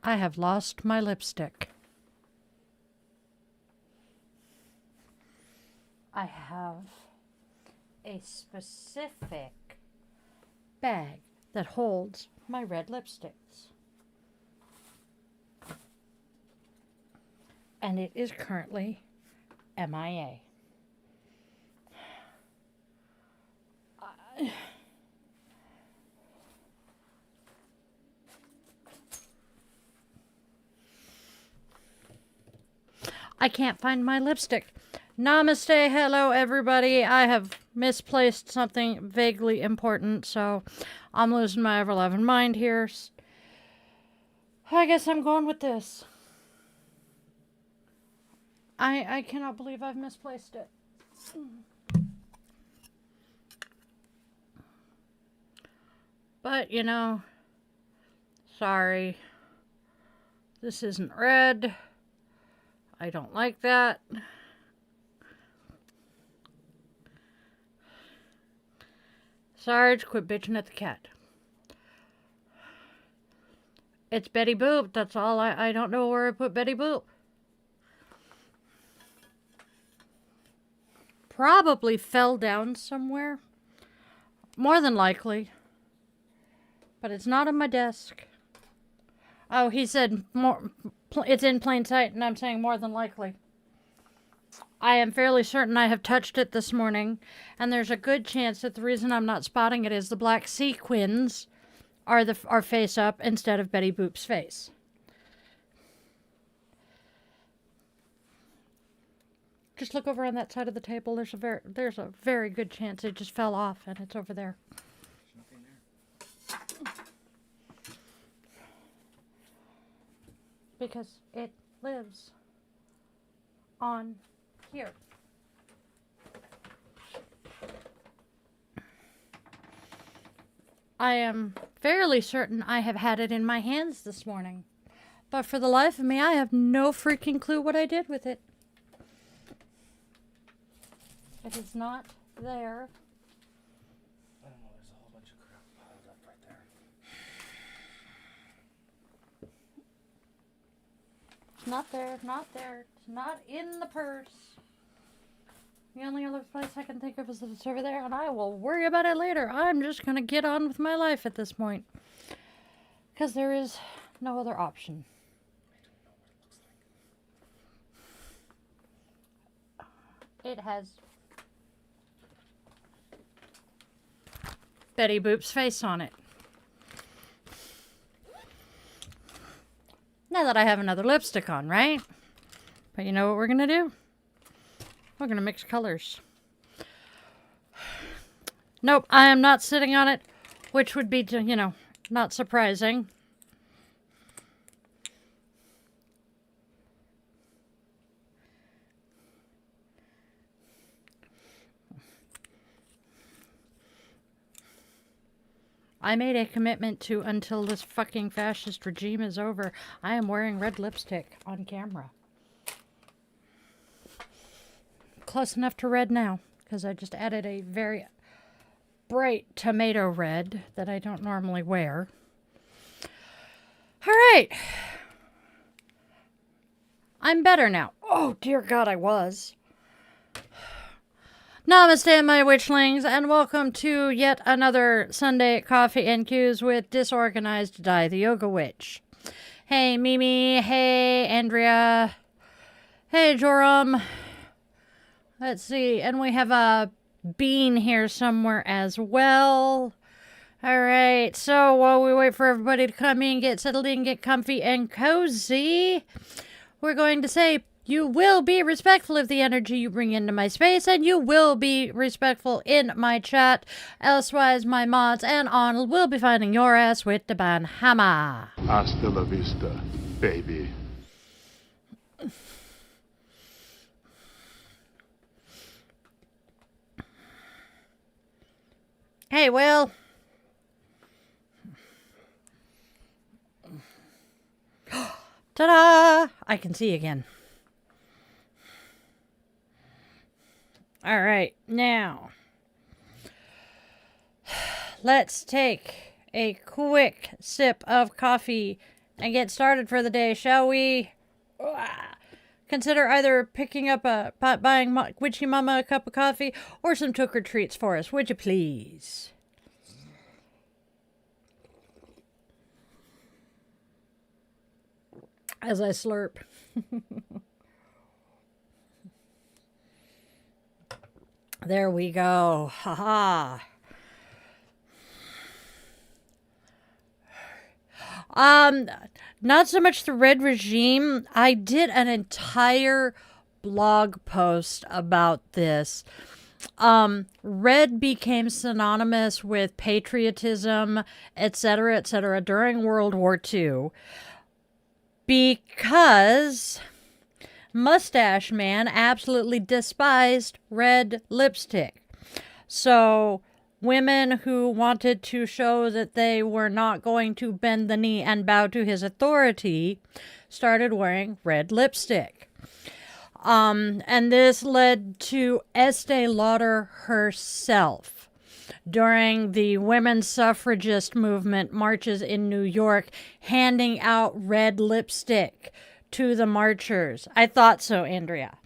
I have lost my lipstick. I have a specific bag that holds my red lipsticks. And it is currently MIA. I can't find my lipstick. Namaste, hello everybody. I have misplaced something vaguely important, so I'm losing my ever-loving mind here. I guess I'm going with this. I cannot believe I've misplaced it. But, you know, sorry. This isn't red. I don't like that. Sarge, quit bitching at the cat. It's Betty Boop. That's all. I don't know where I put Betty Boop. Probably fell down somewhere. More than likely. But it's not on my desk. Oh, he said more. It's in plain sight, and I'm saying more than likely. I am fairly certain I have touched it this morning, and there's a good chance that the reason I'm not spotting it is the black sequins are face up instead of Betty Boop's face. Just look over on that side of the table. There's a very good chance it just fell off, and it's over there. There's nothing there. Because it lives on here. I am fairly certain I have had it in my hands this morning. But for the life of me, I have no freaking clue what I did with it. It is not there. I don't know, there's a whole bunch of crap piled up right there. It's not there, not there. It's not in the purse. The only other place I can think of is that it's over there, and I will worry about it later. I'm just going to get on with my life at this point. Because there is no other option. It has Betty Boop's face on it. Now that I have another lipstick on, right? But you know what we're going to do? We're going to mix colors. Nope, I am not sitting on it, which would be, you know, not surprising. I made a commitment to, until this fucking fascist regime is over, I am wearing red lipstick on camera. Close enough to red now, because I just added a very bright tomato red that I don't normally wear. All right. I'm better now. Oh, dear God, I was. Namaste, my witchlings, and welcome to yet another Sunday Coffee and Cues with Disorganized Di, the Yoga Witch. Hey, Mimi. Hey, Andrea. Hey, Joram. Let's see, and we have a bean here somewhere as well. All right, so while we wait for everybody to come in, get settled in, get comfy and cozy, we're going to say, you will be respectful of the energy you bring into my space, and you will be respectful in my chat. Elsewise, my mods and Arnold will be finding your ass with the ban hammer. Hasta la vista, baby. Hey, Will. Ta-da! I can see again. All right, now let's take a quick sip of coffee and get started for the day, shall we? Consider either picking up buying Witchy Mama a cup of coffee or some Tooker treats for us, would you please? As I slurp. There we go. Haha. Not so much the Red Regime. I did an entire blog post about this. Red became synonymous with patriotism, etc., during World War II because Mustache Man absolutely despised red lipstick. So women who wanted to show that they were not going to bend the knee and bow to his authority started wearing red lipstick. And this led to Estee Lauder herself during the women's suffragist movement marches in New York, handing out red lipstick to the marchers. I thought so, Andrea.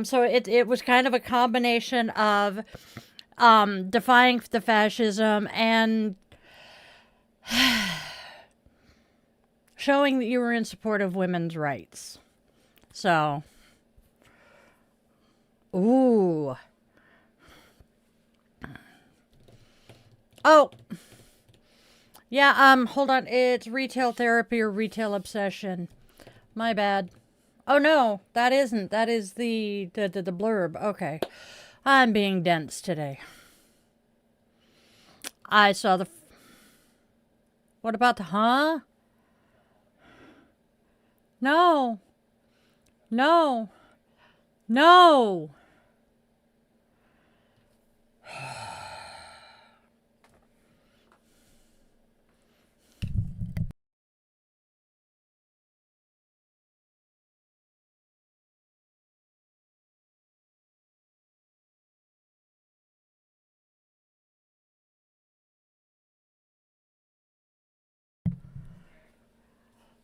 So it was kind of a combination of defying the fascism and showing that you were in support of women's rights. So, ooh. Oh. Yeah, hold on. It's retail therapy or retail obsession. My bad. Oh no, that isn't. That is the blurb. Okay. I'm being dense today. I saw the... What about the... Huh? No. No. No.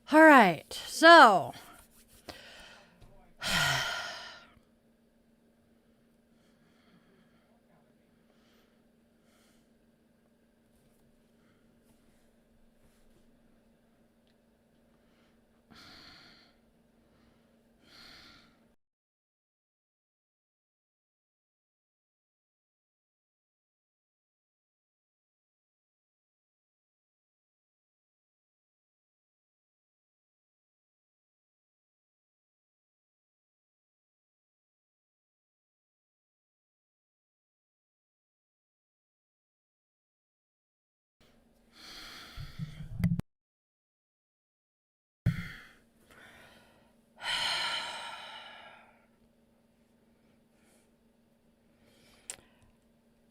All right, so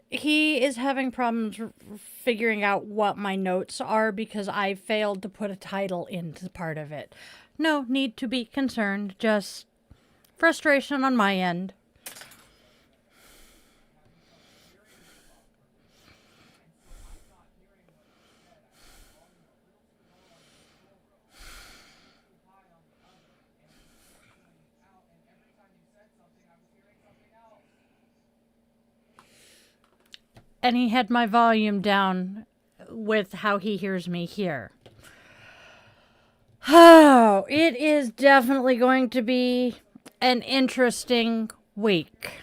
he is having problems figuring out what my notes are because I failed to put a title into part of it. No need to be concerned, just frustration on my end. And he had my volume down with how he hears me here. Oh, it is definitely going to be an interesting week.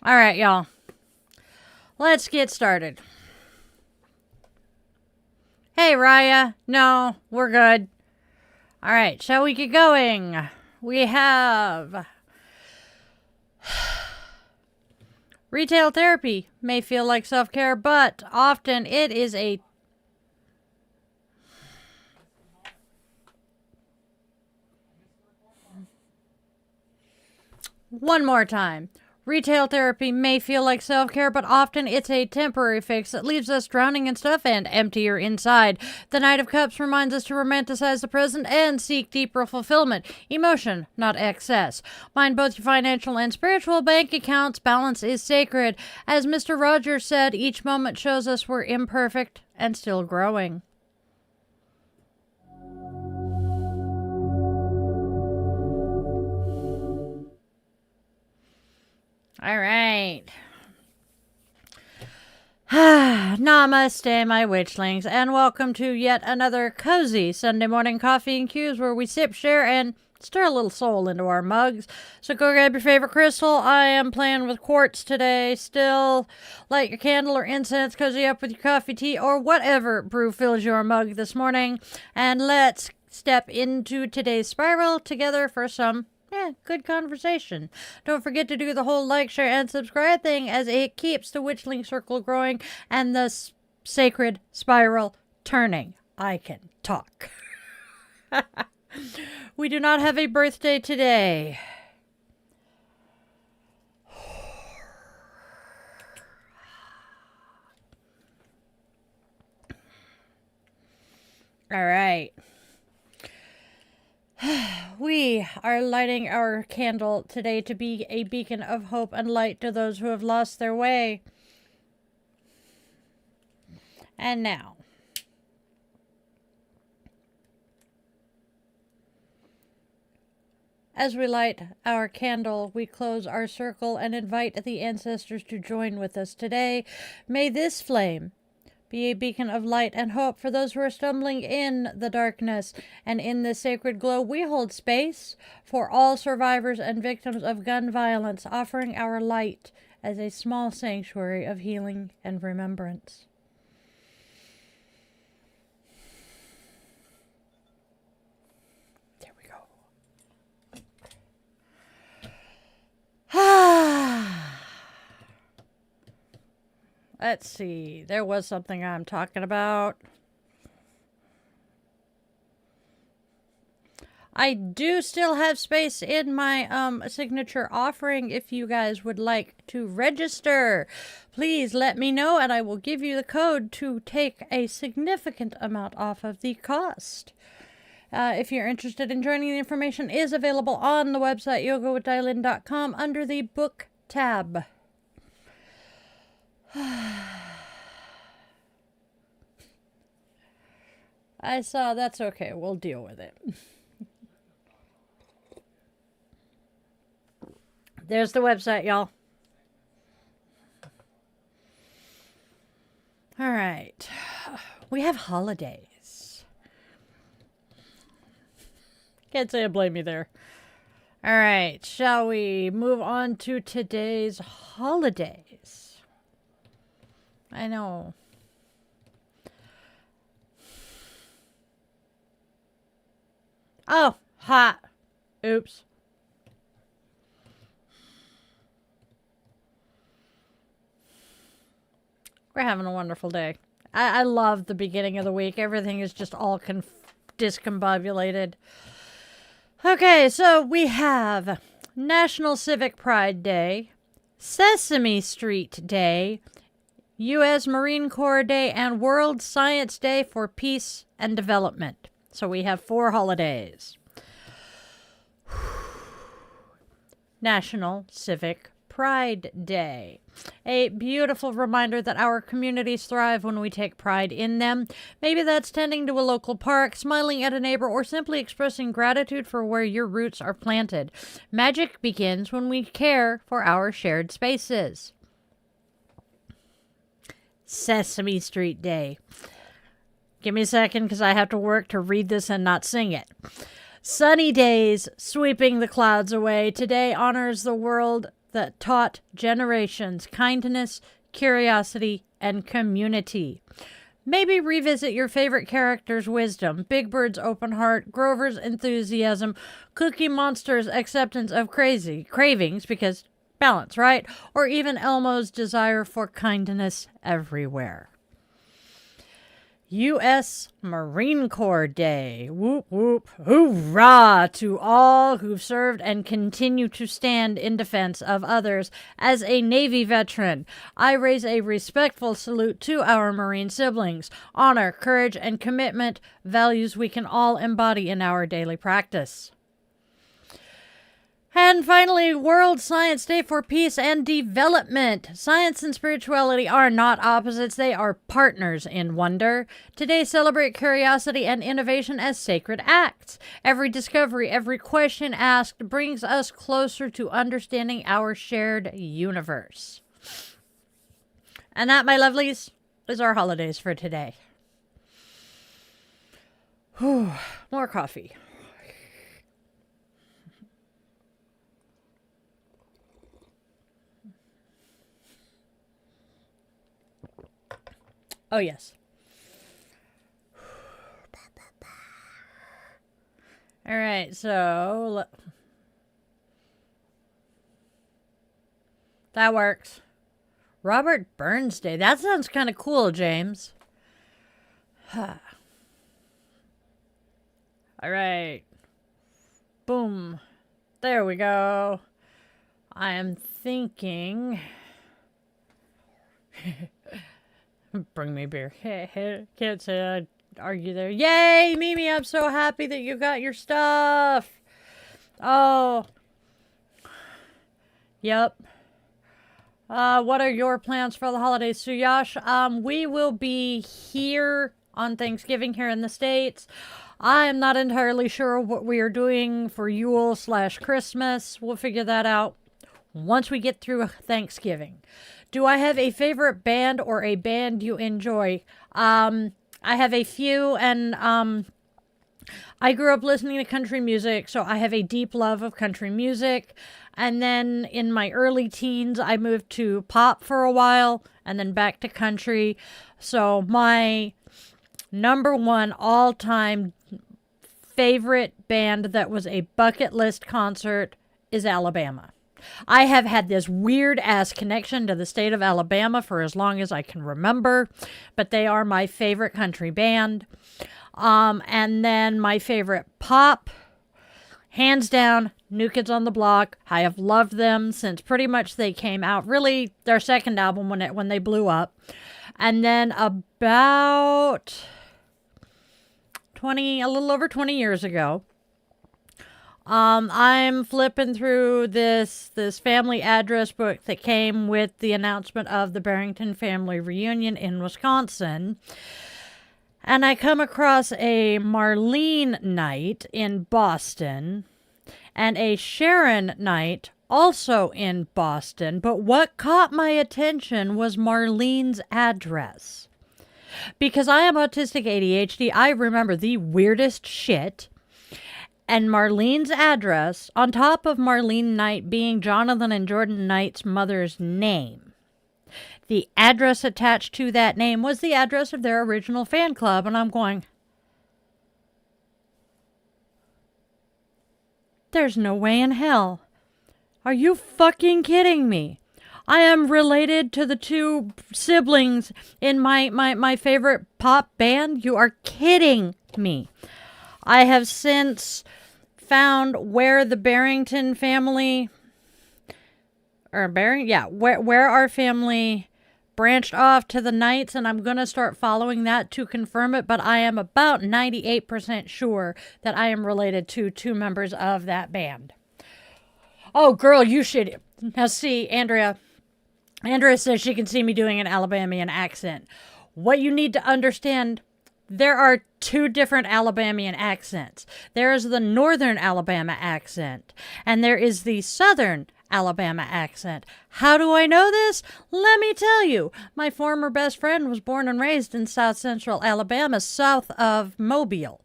All right, y'all. Let's get started. Hey, Raya. No, we're good. All right, shall we get going? We have... Retail therapy may feel like self-care, but often it is a... One more time. Retail therapy may feel like self-care, but often it's a temporary fix that leaves us drowning in stuff and emptier inside. The Knight of Cups reminds us to romanticize the present and seek deeper fulfillment. Emotion, not excess. Mind both your financial and spiritual bank accounts. Balance is sacred. As Mr. Rogers said, each moment shows us we're imperfect and still growing. All right. Namaste, my witchlings, and welcome to yet another cozy Sunday morning coffee and cues where we sip, share, and stir a little soul into our mugs. So go grab your favorite crystal. I am playing with quartz today. Still, light your candle or incense, cozy up with your coffee, tea, or whatever brew fills your mug this morning. And let's step into today's spiral together for some good conversation. Don't forget to do the whole like, share, and subscribe thing as it keeps the Witchling circle growing and the sacred spiral turning. I can talk. We do not have a birthday today. All right. We are lighting our candle today to be a beacon of hope and light to those who have lost their way. And now, as we light our candle, we close our circle and invite the ancestors to join with us today. May this flame be a beacon of light and hope for those who are stumbling in the darkness. And in this sacred glow, we hold space for all survivors and victims of gun violence, offering our light as a small sanctuary of healing and remembrance. There we go. Let's see. There was something I'm talking about. I do still have space in my signature offering if you guys would like to register. Please let me know and I will give you the code to take a significant amount off of the cost. If you're interested in joining, the information is available on the website yogawithdylin.com under the book tab. I saw. That's okay. We'll deal with it. There's the website, y'all. All right. We have holidays. Can't say I blame you there. All right. Shall we move on to today's holidays? I know. Oh, hot. Oops. We're having a wonderful day. I love the beginning of the week. Everything is just all discombobulated. Okay, so we have National Civic Pride Day, Sesame Street Day, U.S. Marine Corps Day, and World Science Day for Peace and Development. So we have 4 holidays. National Civic Pride Day. A beautiful reminder that our communities thrive when we take pride in them. Maybe that's tending to a local park, smiling at a neighbor, or simply expressing gratitude for where your roots are planted. Magic begins when we care for our shared spaces. Sesame Street Day. Give me a second because I have to work to read this and not sing it. Sunny days sweeping the clouds away. Today honors the world that taught generations kindness, curiosity, and community. Maybe revisit your favorite character's wisdom, Big Bird's open heart, Grover's enthusiasm, Cookie Monster's acceptance of cravings, because balance, right? Or even Elmo's desire for kindness everywhere. U.S. Marine Corps Day. Whoop, whoop, hoorah to all who've served and continue to stand in defense of others. As a Navy veteran, I raise a respectful salute to our Marine siblings. Honor, courage, and commitment, values we can all embody in our daily practice. And finally, World Science Day for Peace and Development. Science and spirituality are not opposites, they are partners in wonder. Today, celebrate curiosity and innovation as sacred acts. Every discovery, every question asked brings us closer to understanding our shared universe. And that, my lovelies, is our holidays for today. Whew, more coffee. Oh, yes. All right, so that works. Robert Burns Day. That sounds kind of cool, James. All right. Boom. There we go. I am thinking... Bring me beer. Can't say I'd argue there. Yay, Mimi, I'm so happy that you got your stuff. Oh. Yep. What are your plans for the holidays, Suyash? We will be here on Thanksgiving here in the States. I am not entirely sure what we are doing for Yule/Christmas. We'll figure that out once we get through Thanksgiving. Do I have a favorite band or a band you enjoy? I have a few, and I grew up listening to country music, so I have a deep love of country music. And then in my early teens, I moved to pop for a while, and then back to country. So my number one all-time favorite band that was a bucket list concert is Alabama. I have had this weird-ass connection to the state of Alabama for as long as I can remember, but they are my favorite country band. And then my favorite pop, hands down, New Kids on the Block. I have loved them since pretty much they came out. Really, their second album when they blew up. And then about a little over 20 years ago, I'm flipping through this family address book that came with the announcement of the Barrington family reunion in Wisconsin. And I come across a Marlene night in Boston and a Sharon night also in Boston. But what caught my attention was Marlene's address. Because I am autistic ADHD, I remember the weirdest shit. And Marlene's address, on top of Marlene Knight being Jonathan and Jordan Knight's mother's name, the address attached to that name was the address of their original fan club. And I'm going, there's no way in hell. Are you fucking kidding me? I am related to the two siblings in my favorite pop band. You are kidding me. I have since found where the Barrington family, where our family branched off to the Knights, and I'm going to start following that to confirm it, but I am about 98% sure that I am related to two members of that band. Oh, girl, you should. Now, see, Andrea says she can see me doing an Alabamian accent. What you need to understand, there are two different Alabamian accents. There is the Northern Alabama accent, and there is the Southern Alabama accent. How do I know this? Let me tell you. My former best friend was born and raised in South Central Alabama, south of Mobile.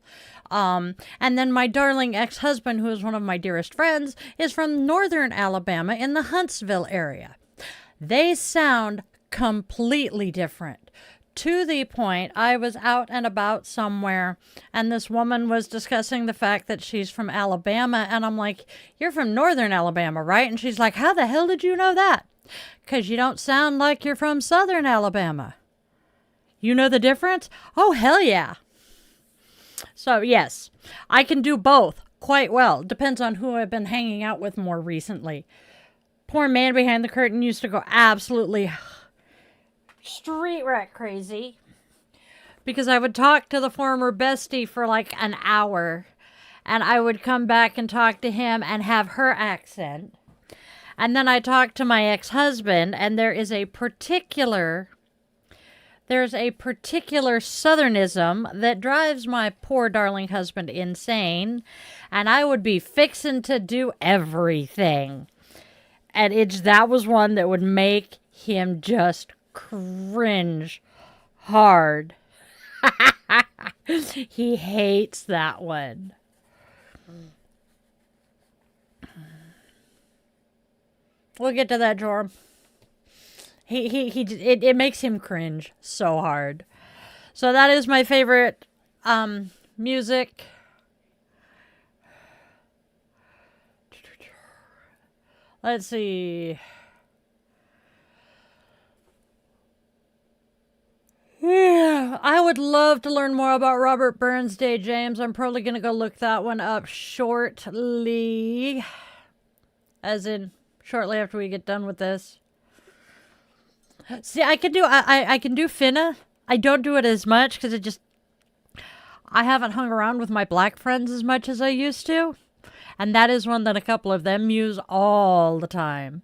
And then my darling ex-husband, who is one of my dearest friends, is from Northern Alabama in the Huntsville area. They sound completely different. To the point, I was out and about somewhere, and this woman was discussing the fact that she's from Alabama, and I'm like, you're from Northern Alabama, right? And she's like, how the hell did you know that? Because you don't sound like you're from Southern Alabama. You know the difference? Oh, hell yeah. So, yes, I can do both quite well. Depends on who I've been hanging out with more recently. Poor man behind the curtain used to go absolutely street rat crazy because I would talk to the former bestie for like an hour, and I would come back and talk to him and have her accent. And then I talked to my ex-husband, and there's a particular southernism that drives my poor darling husband insane, and I would be fixing to do everything. And that was one that would make him just cringe hard. He hates that one. We'll get to that, Jorm. It makes him cringe so hard. So that is my favorite music. Let's see. Yeah, I would love to learn more about Robert Burns Day, James. I'm probably going to go look that one up shortly. As in, shortly after we get done with this. See, I can do Finna. I don't do it as much because I haven't hung around with my black friends as much as I used to. And that is one that a couple of them use all the time.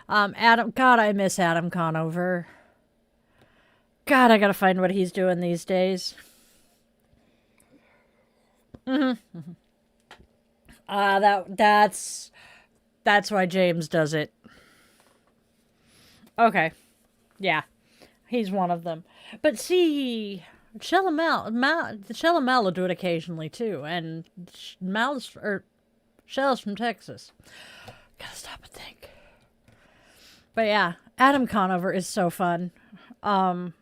God, I miss Adam Conover. God, I gotta find what he's doing these days. That's why James does it. Okay. Yeah. He's one of them. But see, Shell and Mal will do it occasionally too. And Shell's from Texas. Gotta stop and think. But yeah, Adam Conover is so fun. I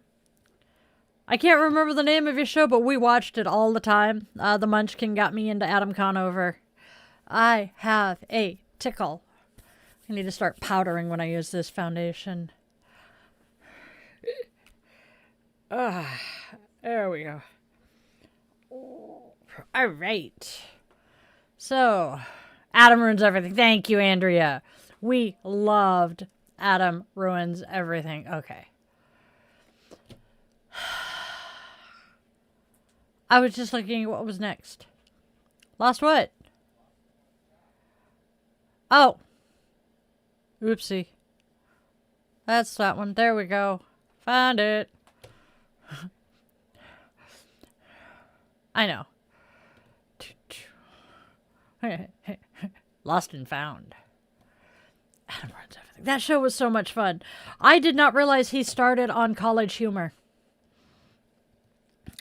can't remember the name of your show, but we watched it all the time. The Munchkin got me into Adam Conover. I have a tickle. I need to start powdering when I use this foundation. There we go. All right. So, Adam Ruins Everything. Thank you, Andrea. We loved Adam Ruins Everything. Okay. I was just looking at what was next. Lost what? Oh. Oopsie. That's that one. There we go. Found it. I know. Lost and Found. Adam Ruins Everything. That show was so much fun. I did not realize he started on College Humor.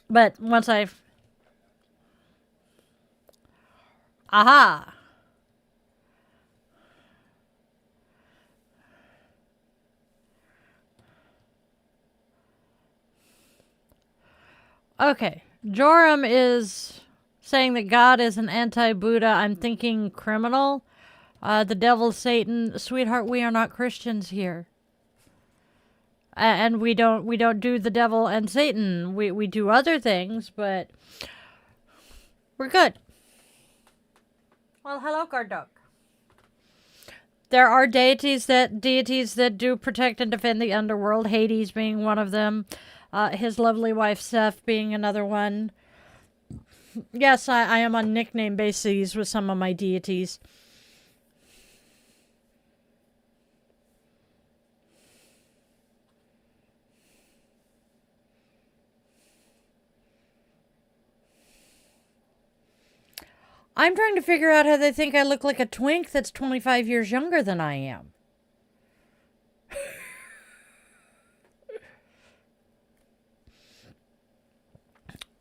But once Aha! Okay. Joram is saying that God is an anti-Buddha. I'm thinking criminal. The devil, Satan. Sweetheart, we are not Christians here. And we don't do the devil and Satan. We do other things, but we're good. Well, hello, Gardok. There are deities that do protect and defend the underworld. Hades being one of them. His lovely wife Seth being another one. Yes, I am on nickname bases with some of my deities. I'm trying to figure out how they think I look like a twink that's 25 years younger than I am.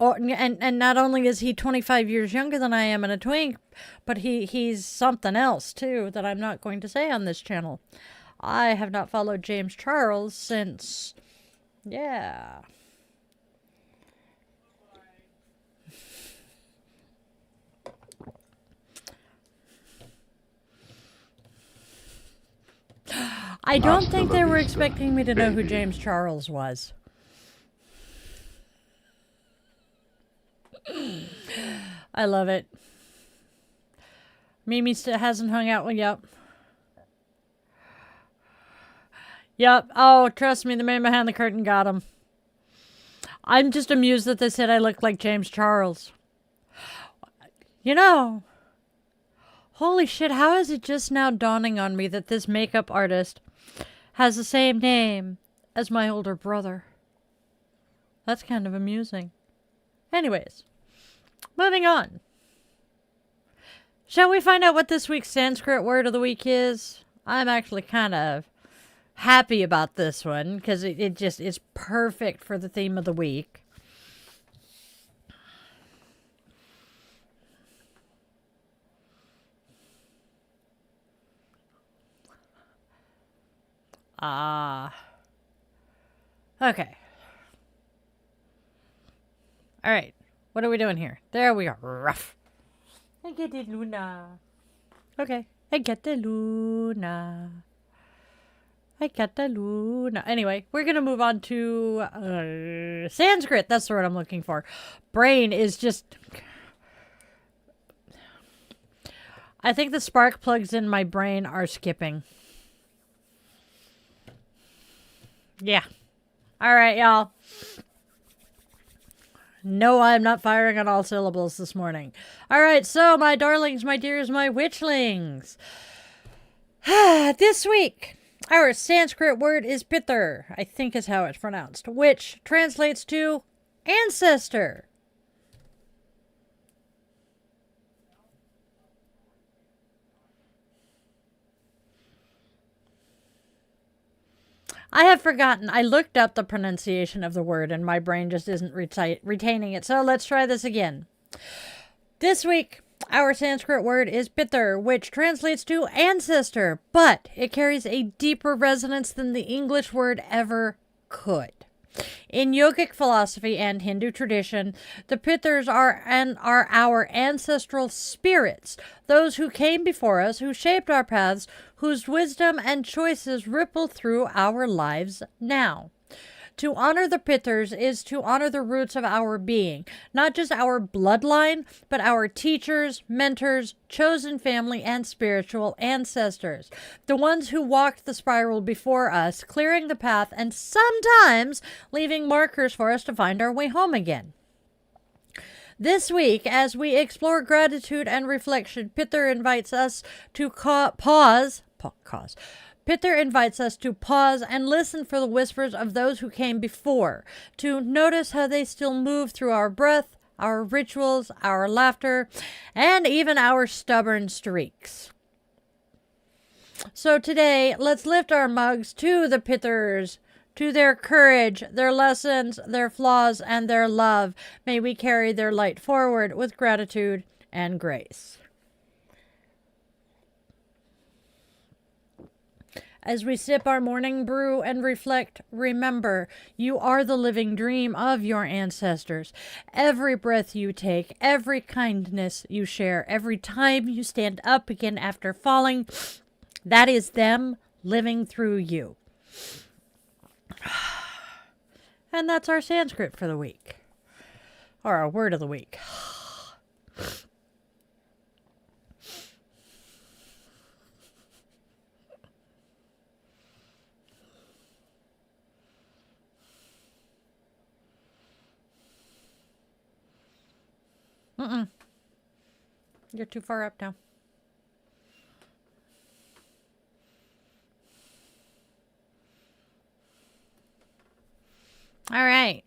And not only is he 25 years younger than I am and a twink, but he's something else too that I'm not going to say on this channel. I have not followed James Charles since, yeah. I don't think they were expecting me to know who James Charles was. I love it. Mimi still hasn't hung out with, yep. Yep. Oh, trust me, the man behind the curtain got him. I'm just amused that they said I look like James Charles. You know, holy shit, how is it just now dawning on me that this makeup artist has the same name as my older brother? That's kind of amusing. Anyways, moving on. Shall we find out what this week's Sanskrit word of the week is? I'm actually kind of happy about this one because it just is perfect for the theme of the week. Okay. All right. What are we doing here? There we are. Rough. I get it, Luna. Okay. I get the Luna. I got the Luna. Anyway, we're going to move on to Sanskrit. That's the word I'm looking for. Brain is just... I think the spark plugs in my brain are skipping. Yeah. All right, y'all. No, I'm not firing on all syllables this morning. All right, so my darlings, my dears, my witchlings. This week, our Sanskrit word is pither, I think is how it's pronounced, which translates to ancestor. I have forgotten. I looked up the pronunciation of the word and my brain just isn't retaining it. So let's try this again. This week, our Sanskrit word is pither, which translates to ancestor, but it carries a deeper resonance than the English word ever could. In yogic philosophy and Hindu tradition, the pithers are our ancestral spirits, those who came before us, who shaped our paths, whose wisdom and choices ripple through our lives now. To honor the pithers is to honor the roots of our being, not just our bloodline, but our teachers, mentors, chosen family, and spiritual ancestors. The ones who walked the spiral before us, clearing the path and sometimes leaving markers for us to find our way home again. This week, as we explore gratitude and reflection, Pither invites us to pause. Pither invites us to pause and listen for the whispers of those who came before, to notice how they still move through our breath, our rituals, our laughter, and even our stubborn streaks. So today, let's lift our mugs to the Pithers, to their courage, their lessons, their flaws, and their love. May we carry their light forward with gratitude and grace. As we sip our morning brew and reflect, remember, you are the living dream of your ancestors. Every breath you take, every kindness you share, every time you stand up again after falling, that is them living through you. And that's our Sanskrit for the week. Or our word of the week. You're too far up now. All right.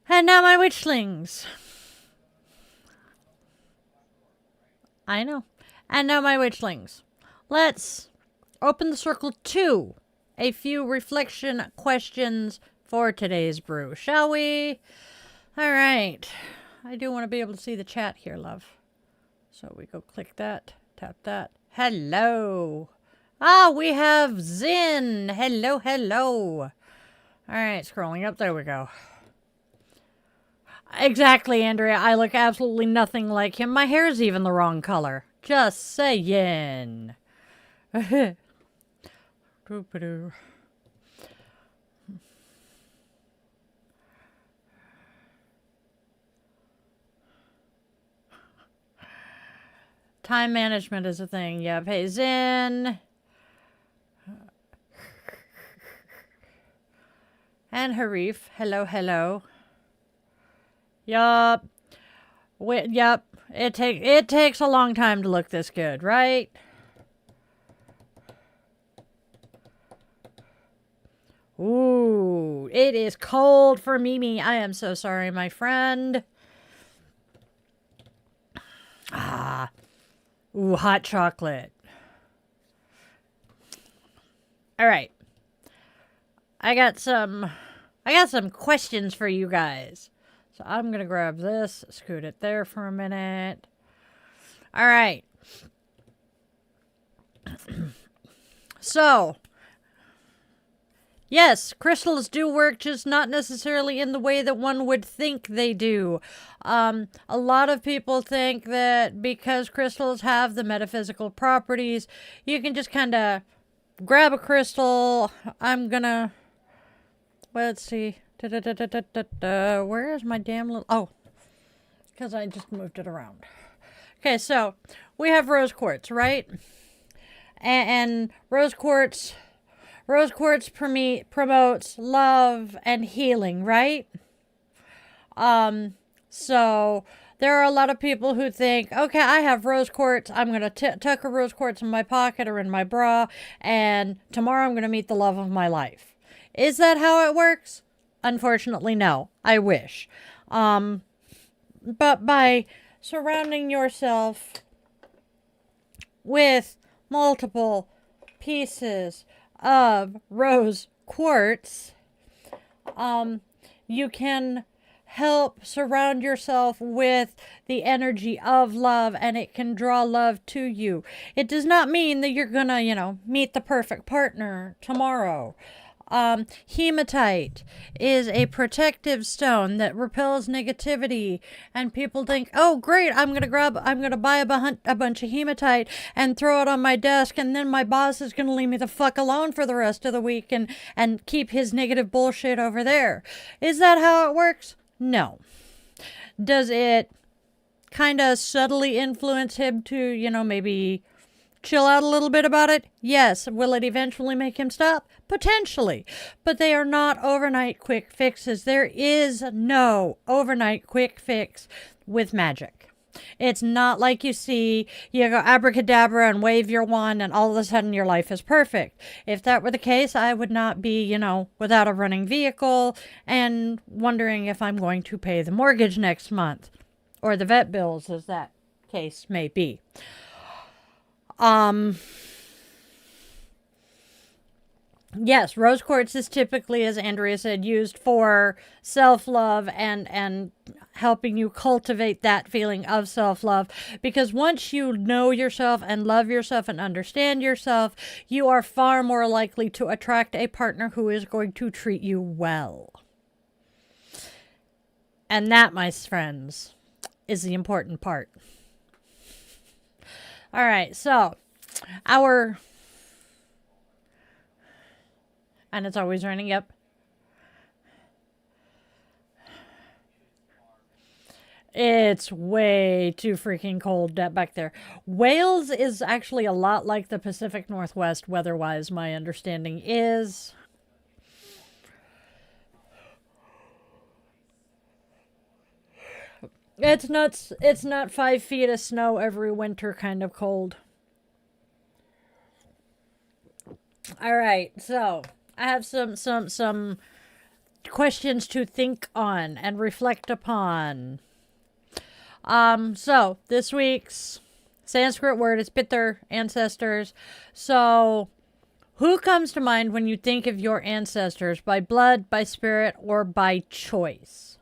And now my witchlings. I know. And now my witchlings. Let's open the circle to a few reflection questions for today's brew, shall we? All right. I do want to be able to see the chat here, love. So we go click that, tap that. Hello. Ah, we have Zin. Hello, hello. All right, scrolling up. There we go. Exactly, Andrea. I look absolutely nothing like him. My hair's even the wrong color. Just saying. Doo-ba-doo. Time management is a thing. Yep. Hey, Zen. And Harif, hello, hello. Yup. Yup. It takes a long time to look this good, right? Ooh, it is cold for Mimi. I am so sorry, my friend. Ah. Ooh, hot chocolate. All right. I got some questions for you guys. So I'm going to grab this, scoot it there for a minute. All right. So, yes, crystals do work, just not necessarily in the way that one would think they do. A lot of people think that because crystals have the metaphysical properties, you can just kind of grab a crystal. Let's see. Where is my damn little... Oh, because I just moved it around. Okay, so we have rose quartz, right? And rose quartz promotes love and healing, right? So there are a lot of people who think, okay, I have rose quartz. I'm going to tuck a rose quartz in my pocket or in my bra, and tomorrow I'm going to meet the love of my life. Is that how it works? Unfortunately, no. I wish. But by surrounding yourself with multiple pieces of rose quartz, you can help surround yourself with the energy of love, and it can draw love to you. It does not mean that you're gonna, meet the perfect partner tomorrow. Hematite is a protective stone that repels negativity, and people think, oh great, I'm gonna buy a bunch of hematite and throw it on my desk, and then my boss is gonna leave me the fuck alone for the rest of the week and keep his negative bullshit over there. Is that how it works? No. Does it kind of subtly influence him to, maybe chill out a little bit about it? Yes. Will it eventually make him stop? Potentially. But they are not overnight quick fixes. There is no overnight quick fix with magic. It's not like you go abracadabra and wave your wand and all of a sudden your life is perfect. If that were the case, I would not be, without a running vehicle and wondering if I'm going to pay the mortgage next month or the vet bills, as that case may be. Yes, rose quartz is typically, as Andrea said, used for self-love and helping you cultivate that feeling of self-love. Because once you know yourself and love yourself and understand yourself, you are far more likely to attract a partner who is going to treat you well. And that, my friends, is the important part. All right, so and it's always raining, yep. It's way too freaking cold back there. Wales is actually a lot like the Pacific Northwest weather-wise, my understanding is. It's not 5 feet of snow every winter kind of cold. All right, so I have some questions to think on and reflect upon. So this week's Sanskrit word is Pitar, ancestors. So who comes to mind when you think of your ancestors? By blood, by spirit, or by choice?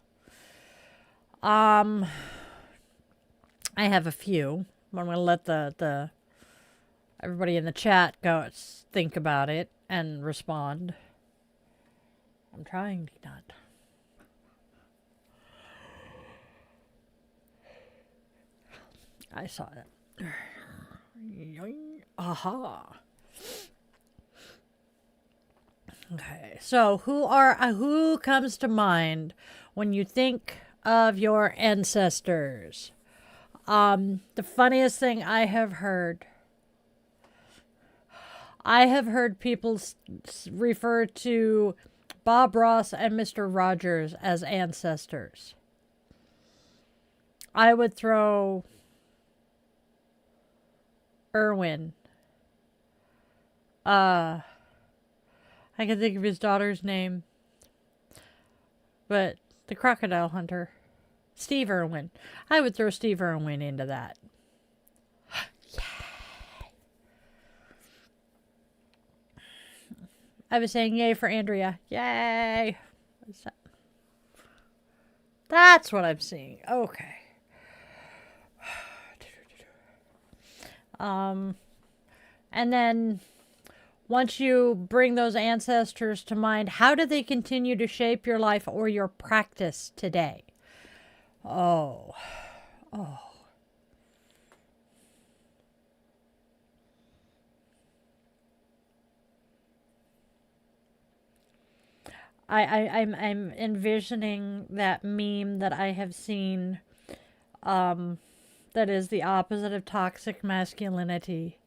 I have a few. I'm going to let the everybody in the chat go think about it and respond. I'm trying to not. I saw it. Aha. Okay, so who comes to mind when you think of your ancestors? The funniest thing I have heard people refer to Bob Ross and Mr. Rogers as ancestors. I would throw Irwin. I can think of his daughter's name. But the crocodile hunter. Steve Irwin. I would throw Steve Irwin into that. Yay! I was saying yay for Andrea. Yay! What's that? That's what I'm seeing. Okay. And then once you bring those ancestors to mind, how do they continue to shape your life or your practice today? Oh. I'm envisioning that meme that I have seen that is the opposite of toxic masculinity.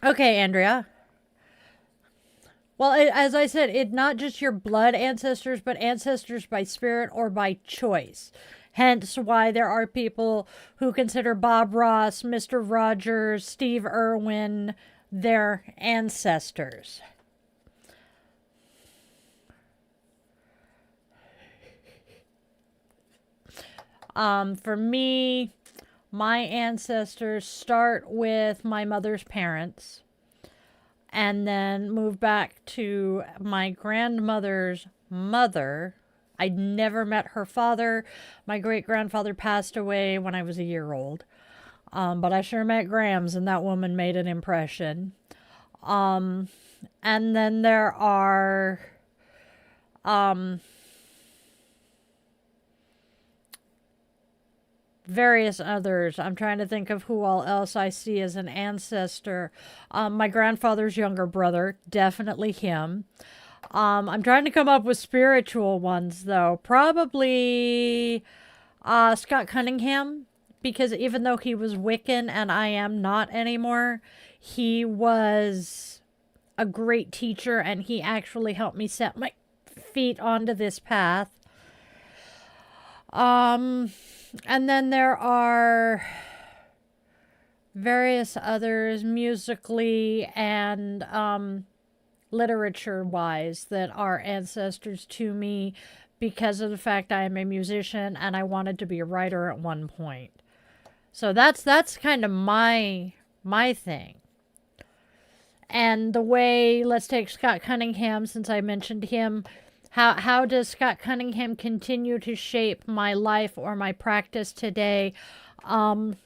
Okay, Andrea. Well, as I said, it's not just your blood ancestors, but ancestors by spirit or by choice. Hence why there are people who consider Bob Ross, Mr. Rogers, Steve Irwin their ancestors. For me, my ancestors start with my mother's parents and then move back to my grandmother's mother. I never met her father. My great-grandfather passed away when I was a year old. But I sure met Grams, and that woman made an impression. And then there are various others. I'm trying to think of who all else I see as an ancestor. My grandfather's younger brother, definitely him. I'm trying to come up with spiritual ones, though. Probably Scott Cunningham, because even though he was Wiccan and I am not anymore, he was a great teacher and he actually helped me set my feet onto this path. And then there are various others musically and literature-wise that are ancestors to me because of the fact I am a musician and I wanted to be a writer at one point. So that's kind of my thing. And the way, let's take Scott Cunningham since I mentioned him. How does Scott Cunningham continue to shape my life or my practice today? Scott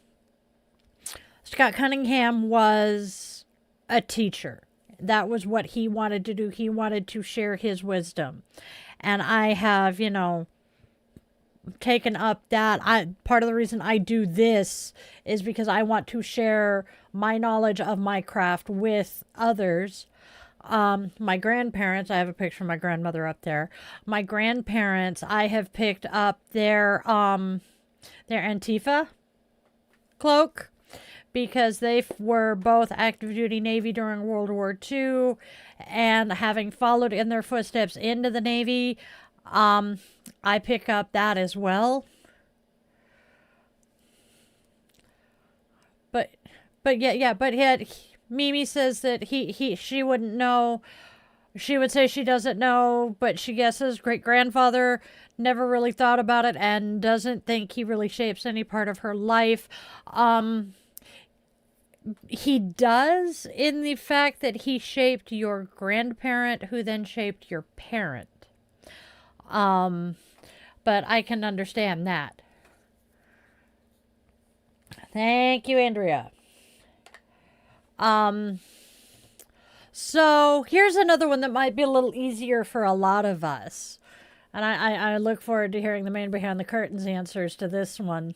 Cunningham was a teacher. That was what he wanted to do. He wanted to share his wisdom. And I have, taken up that. Part of the reason I do this is because I want to share my knowledge of my craft with others. My grandparents, I have a picture of my grandmother up there. My grandparents, I have picked up their Antifa cloak because they were both active duty Navy during World War II, and having followed in their footsteps into the Navy, I pick up that as well. But yet Mimi says that she wouldn't know. She would say she doesn't know, but she guesses great-grandfather never really thought about it and doesn't think he really shapes any part of her life. He does in the fact that he shaped your grandparent who then shaped your parent. But I can understand that. Thank you, Andrea. So here's another one that might be a little easier for a lot of us. And I look forward to hearing the man behind the curtains answers to this one.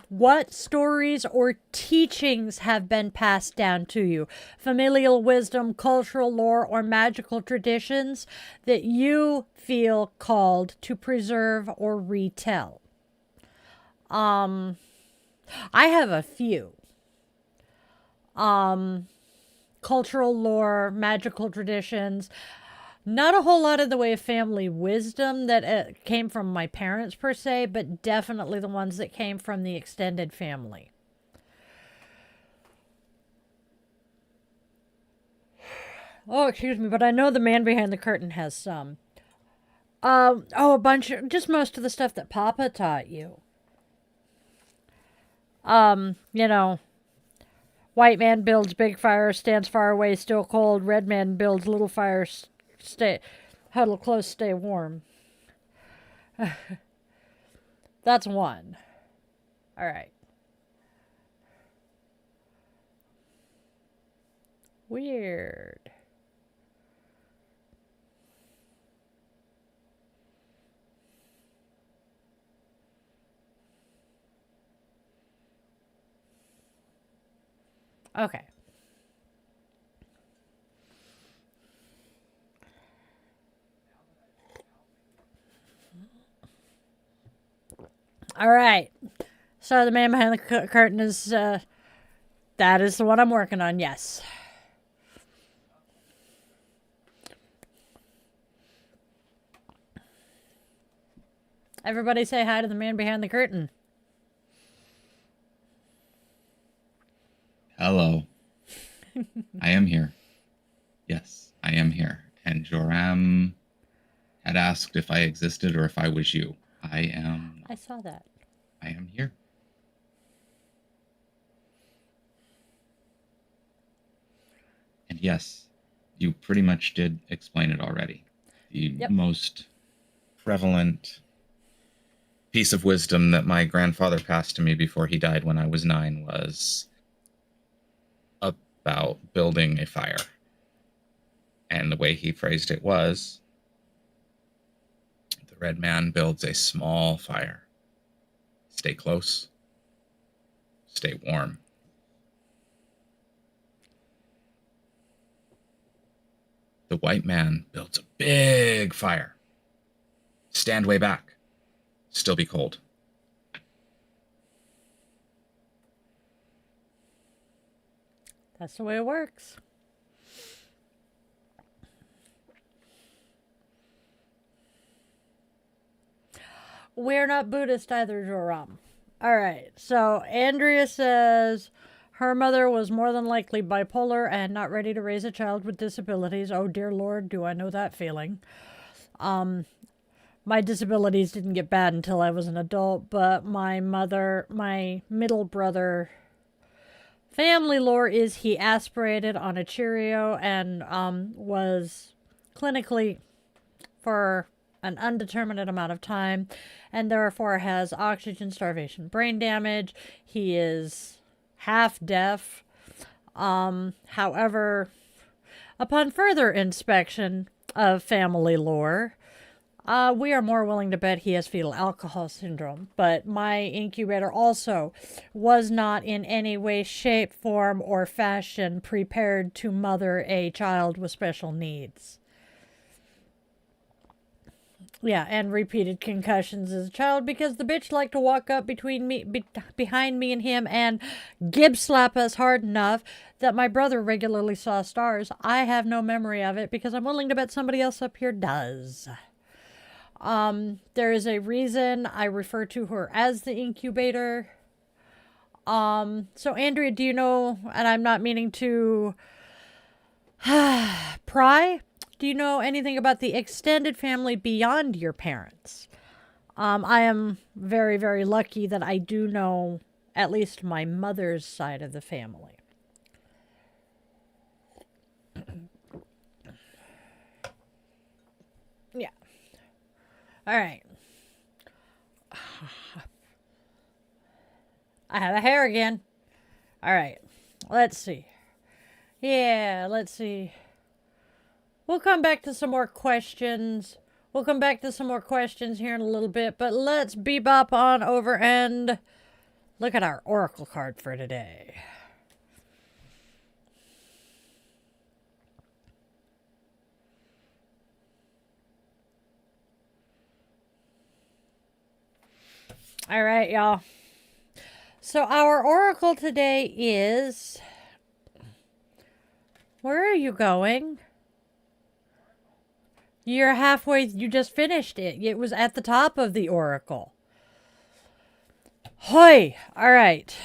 What stories or teachings have been passed down to you? Familial wisdom, cultural lore, or magical traditions that you feel called to preserve or retell? I have a few. cultural lore, magical traditions. Not a whole lot in the way of family wisdom that came from my parents per se, but definitely the ones that came from the extended family. Oh, excuse me, but I know the man behind the curtain has some. A bunch of, just most of the stuff that Papa taught you. You know, white man builds big fire, stands far away, still cold. Red man builds little fire, stay, huddle close, stay warm. That's one. All right. Weird. Okay. All right. So the man behind the curtain is, that is the one I'm working on, yes. Everybody say hi to the man behind the curtain. Hello. I am here. Yes, I am here. And Joram had asked if I existed or if I was you. I saw that. I am here. And yes, you pretty much did explain it already. The most prevalent piece of wisdom that my grandfather passed to me before he died when I was 9 was about building a fire. And the way he phrased it was, the red man builds a small fire. Stay close. Stay warm. The white man builds a big fire. Stand way back. Still be cold. That's the way it works. We're not Buddhist either, Joram. All right. So Andrea says her mother was more than likely bipolar and not ready to raise a child with disabilities. Oh, dear Lord, do I know that feeling. My disabilities didn't get bad until I was an adult, but my middle brother, family lore is he aspirated on a Cheerio and was clinically for an undeterminate amount of time and therefore has oxygen starvation brain damage. He is half deaf. However, upon further inspection of family lore, we are more willing to bet he has fetal alcohol syndrome. But my incubator also was not in any way, shape, form, or fashion prepared to mother a child with special needs. Yeah, and repeated concussions as a child because the bitch liked to walk up behind me and him and gib slap us hard enough that my brother regularly saw stars. I have no memory of it because I'm willing to bet somebody else up here does. There is a reason I refer to her as the incubator. So Andrea, do you know, and I'm not meaning to pry, do you know anything about the extended family beyond your parents? I am very, very lucky that I do know at least my mother's side of the family. Yeah. All right. I have a hair again. All right. Let's see. Yeah, let's see. We'll come back to some more questions. We'll come back to some more questions here in a little bit, but let's bebop on over and look at our oracle card for today. All right, y'all. So our oracle today is Where are you going? You're halfway. You just finished it. It was at the top of the oracle. Hoy! All right.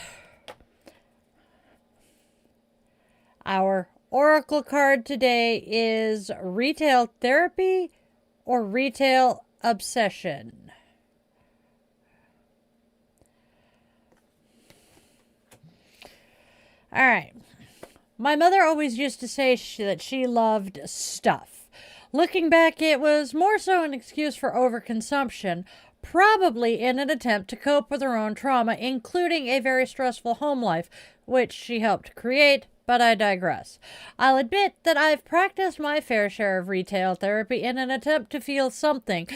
Our oracle card today is retail therapy or retail obsession. All right. My mother always used to say that she loved stuff. Looking back, it was more so an excuse for overconsumption, probably in an attempt to cope with her own trauma, including a very stressful home life, which she helped create, but I digress. I'll admit that I've practiced my fair share of retail therapy in an attempt to feel something.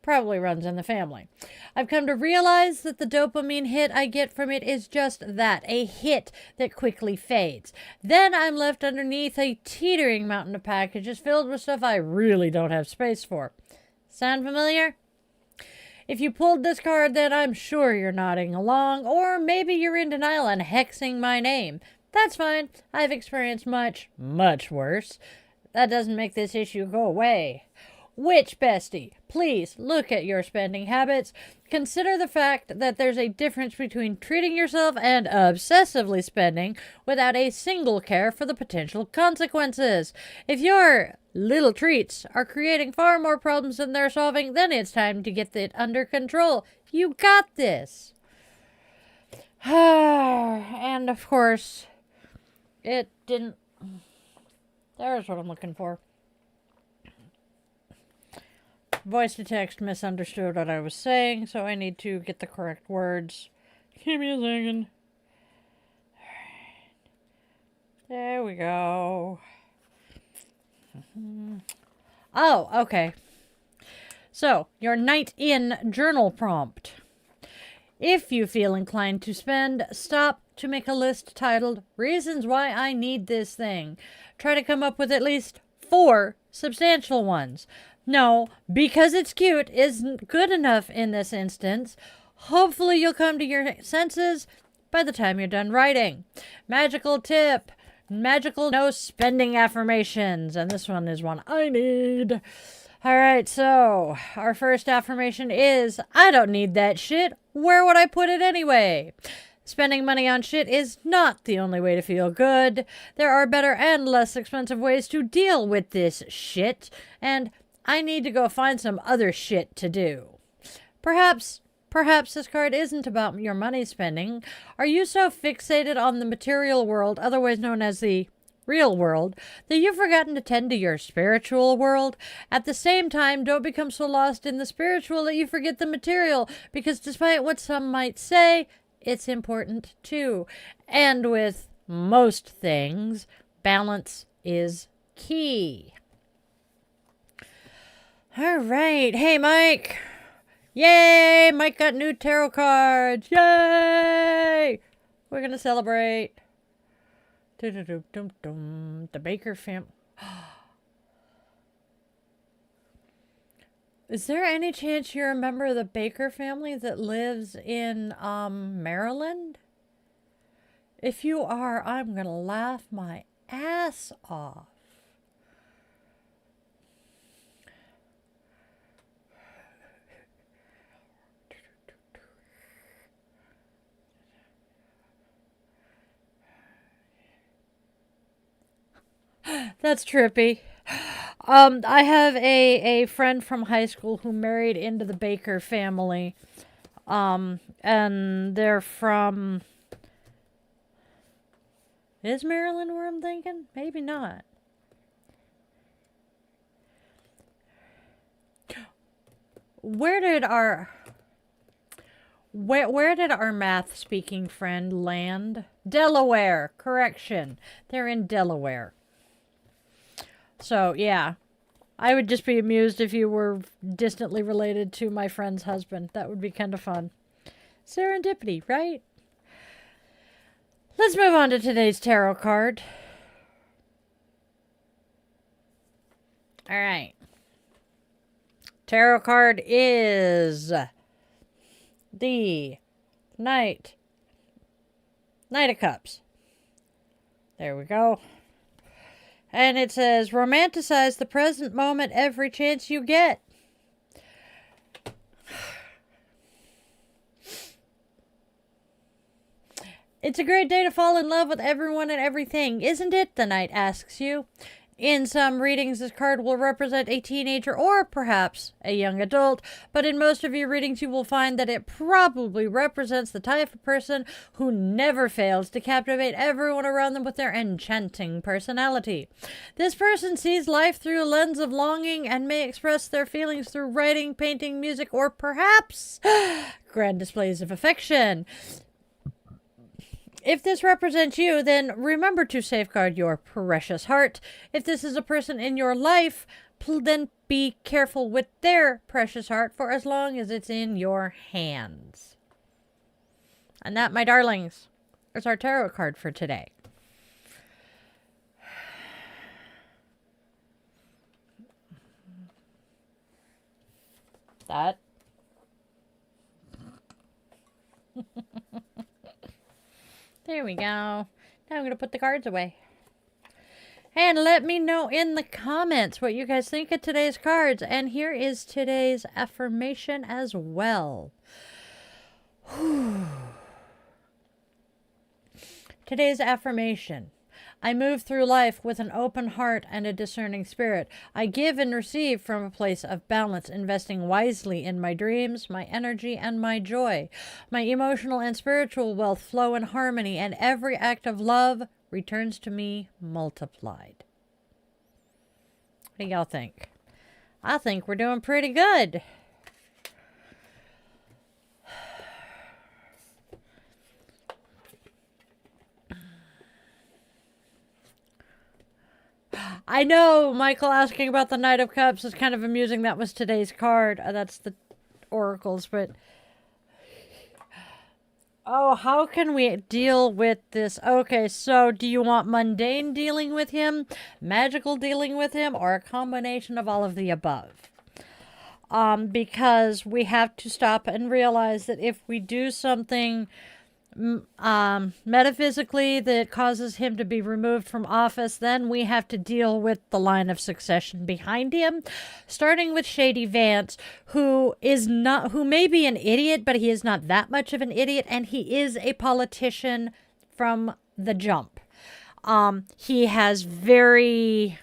Probably runs in the family. I've come to realize that the dopamine hit I get from it is just that, a hit that quickly fades. Then I'm left underneath a teetering mountain of packages filled with stuff I really don't have space for. Sound familiar? If you pulled this card, then I'm sure you're nodding along, or maybe you're in denial and hexing my name. That's fine. I've experienced much, much worse. That doesn't make this issue go away. Witch bestie, please look at your spending habits. Consider the fact that there's a difference between treating yourself and obsessively spending without a single care for the potential consequences. If your little treats are creating far more problems than they're solving, then it's time to get it under control. You got this. And of course, it didn't. There's what I'm looking for. Voice to text misunderstood what I was saying, so I need to get the correct words. Give me a second. There we go. Oh, okay. So, your night in journal prompt. If you feel inclined to spend, stop to make a list titled Reasons Why I Need This Thing. Try to come up with at least 4 substantial ones. No, because it's cute isn't good enough in this instance. Hopefully you'll come to your senses by the time you're done writing. Magical tip. Magical no spending affirmations. And this one is one I need. Alright, so our first affirmation is, I don't need that shit. Where would I put it anyway? Spending money on shit is not the only way to feel good. There are better and less expensive ways to deal with this shit. And I need to go find some other shit to do. Perhaps this card isn't about your money spending. Are you so fixated on the material world, otherwise known as the real world, that you've forgotten to tend to your spiritual world? At the same time, don't become so lost in the spiritual that you forget the material, because despite what some might say, it's important too. And with most things, balance is key. All right. Hey, Mike. Yay! Mike got new tarot cards. Yay! We're going to celebrate. The Baker family. Is there any chance you remember the Baker family that lives in Maryland? If you are, I'm going to laugh my ass off. That's trippy. I have a friend from high school who married into the Baker family. And they're from... Is Maryland where I'm thinking? Maybe not. Where did our math speaking friend land? Delaware. Correction. They're in Delaware. So, yeah. I would just be amused if you were distantly related to my friend's husband. That would be kind of fun. Serendipity, right? Let's move on to today's tarot card. All right. Tarot card is the Knight of Cups. There we go. And it says, romanticize the present moment every chance you get. It's a great day to fall in love with everyone and everything, isn't it? The knight asks you. In some readings, this card will represent a teenager or perhaps a young adult, but in most of your readings, you will find that it probably represents the type of person who never fails to captivate everyone around them with their enchanting personality. This person sees life through a lens of longing and may express their feelings through writing, painting, music, or perhaps grand displays of affection. If this represents you, then remember to safeguard your precious heart. If this is a person in your life, then be careful with their precious heart for as long as it's in your hands. And that, my darlings, is our tarot card for today. That. There we go. Now I'm going to put the cards away. And let me know in the comments what you guys think of today's cards. And here is today's affirmation as well. Today's affirmation. I move through life with an open heart and a discerning spirit. I give and receive from a place of balance, investing wisely in my dreams, my energy, and my joy. My emotional and spiritual wealth flow in harmony, and every act of love returns to me multiplied. What do y'all think? I think we're doing pretty good. I know, Michael asking about the Knight of Cups is kind of amusing. That was today's card. That's the oracles, but... Oh, how can we deal with this? Okay, so do you want mundane dealing with him, magical dealing with him, or a combination of all of the above? Because we have to stop and realize that if we do something metaphysically that causes him to be removed from office, then we have to deal with the line of succession behind him, starting with Shady Vance, who may be an idiot, but he is not that much of an idiot, and he is a politician from the jump. He has very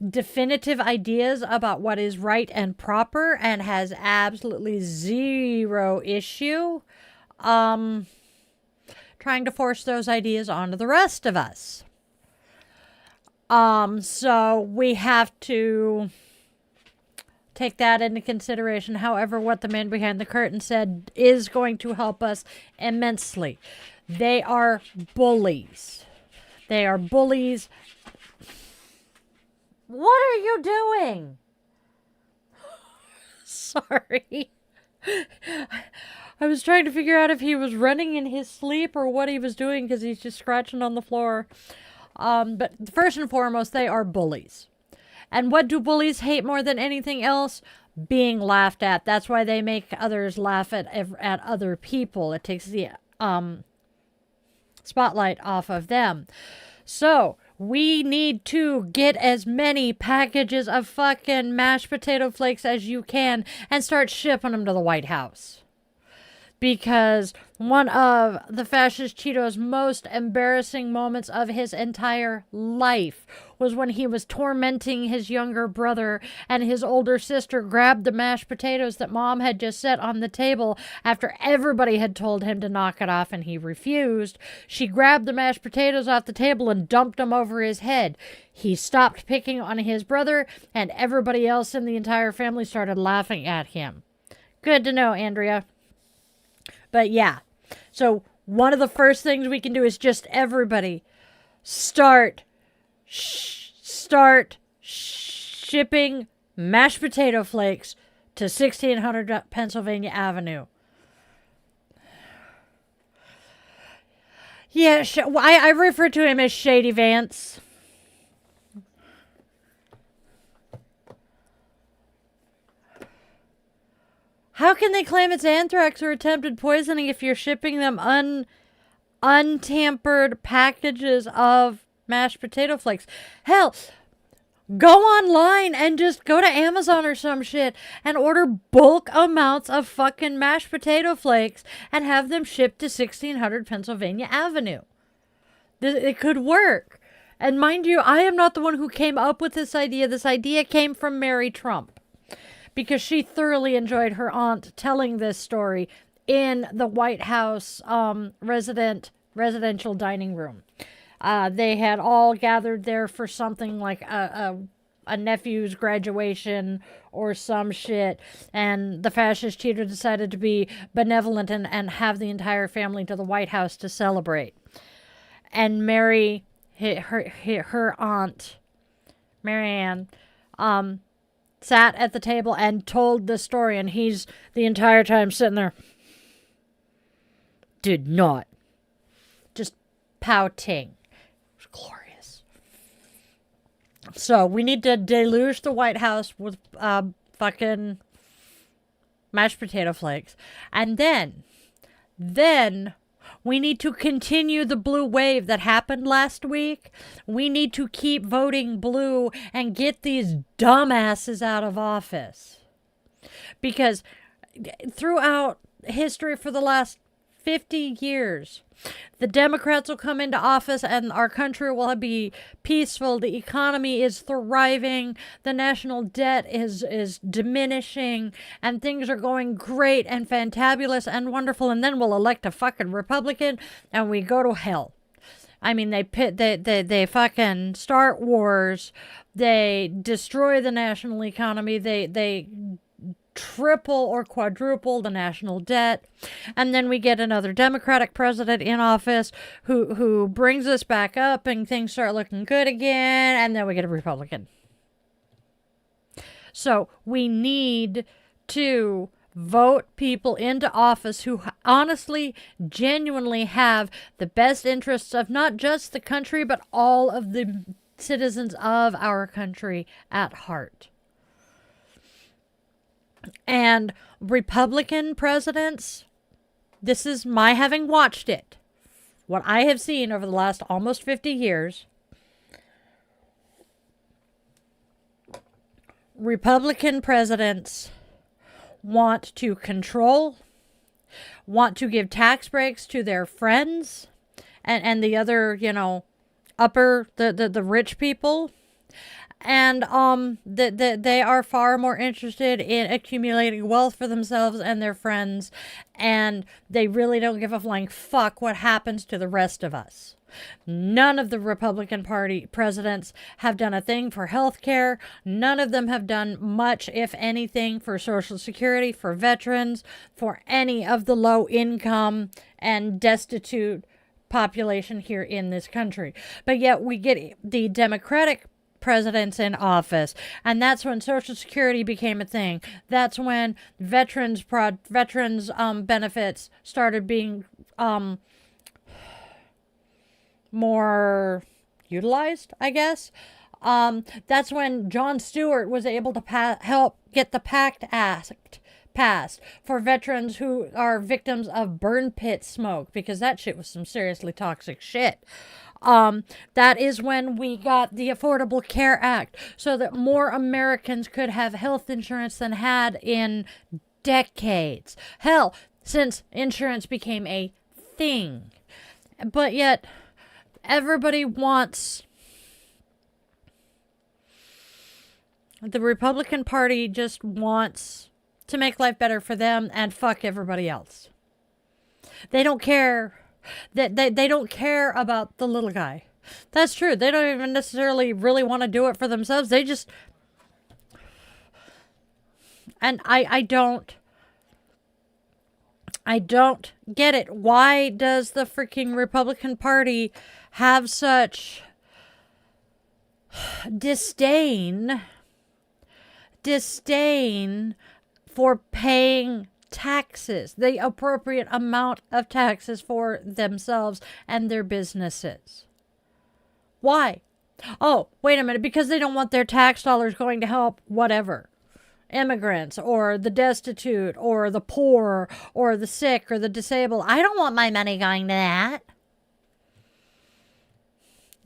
definitive ideas about what is right and proper, and has absolutely zero issue trying to force those ideas onto the rest of us. So we have to take that into consideration. However, what the man behind the curtain said is going to help us immensely. They are bullies. They are bullies. What are you doing? Sorry. I was trying to figure out if he was running in his sleep or what he was doing, because he's just scratching on the floor. But first and foremost, they are bullies. And what do bullies hate more than anything else? Being laughed at. That's why they make others laugh at other people. It takes the spotlight off of them. So we need to get as many packages of fucking mashed potato flakes as you can and start shipping them to the White House. Because one of the fascist Cheeto's most embarrassing moments of his entire life was when he was tormenting his younger brother, and his older sister grabbed the mashed potatoes that mom had just set on the table after everybody had told him to knock it off and he refused. She grabbed the mashed potatoes off the table and dumped them over his head. He stopped picking on his brother, and everybody else in the entire family started laughing at him. Good to know, Andrea. But yeah, so one of the first things we can do is just everybody start shipping mashed potato flakes to 1600 Pennsylvania Avenue. Yeah, I refer to him as Shady Vance. How can they claim it's anthrax or attempted poisoning if you're shipping them untampered packages of mashed potato flakes. Hell, go online and just go to Amazon or some shit and order bulk amounts of fucking mashed potato flakes and have them shipped to 1600 Pennsylvania Avenue. It could work. And mind you, I am not the one who came up with this idea. This idea came from Mary Trump because she thoroughly enjoyed her aunt telling this story in the White House residential dining room. They had all gathered there for something like a nephew's graduation or some shit, and the fascist cheater decided to be benevolent and have the entire family to the White House to celebrate. And Mary, her aunt, Marianne, sat at the table and told the story, and he's the entire time sitting there. Did not. Just pouting. It was glorious. So we need to deluge the White House with fucking mashed potato flakes. And then we need to continue the blue wave that happened last week. We need to keep voting blue and get these dumbasses out of office. Because throughout history for the last 50 years, the Democrats will come into office and our country will be peaceful. The economy is thriving. The national debt is diminishing. And things are going great and fantabulous and wonderful. And then we'll elect a fucking Republican and we go to hell. I mean, they fucking start wars. They destroy the national economy. They triple or quadruple the national debt, and then we get another Democratic president in office who brings us back up and things start looking good again, and then we get a Republican. So we need to vote people into office who honestly, genuinely have the best interests of not just the country, but all of the citizens of our country at heart. And Republican presidents, this is my having watched it, what I have seen over the last almost 50 years, Republican presidents want to control, want to give tax breaks to their friends and the other, the rich people. And they are far more interested in accumulating wealth for themselves and their friends, and they really don't give a flying fuck what happens to the rest of us. None of the Republican Party presidents have done a thing for health care. None of them have done much, if anything, for Social Security, for veterans, for any of the low income and destitute population here in this country. But yet we get the Democratic presidents in office, and that's when Social Security became a thing. That's when veterans benefits started being more utilized, I guess. That's when Jon Stewart was able to help get the PACT Act passed for veterans who are victims of burn pit smoke, because that shit was some seriously toxic shit. That is when we got the Affordable Care Act, so that more Americans could have health insurance than had in decades. Hell, since insurance became a thing. But yet, everybody wants... The Republican Party just wants to make life better for them and fuck everybody else. They don't care... They don't care about the little guy. That's true. They don't even necessarily really want to do it for themselves. They just... And I don't get it. Why does the freaking Republican Party have such disdain for paying taxes, the appropriate amount of taxes for themselves and their businesses? Why? Oh, wait a minute, because they don't want their tax dollars going to help whatever. Immigrants, or the destitute, or the poor, or the sick, or the disabled. I don't want my money going to that.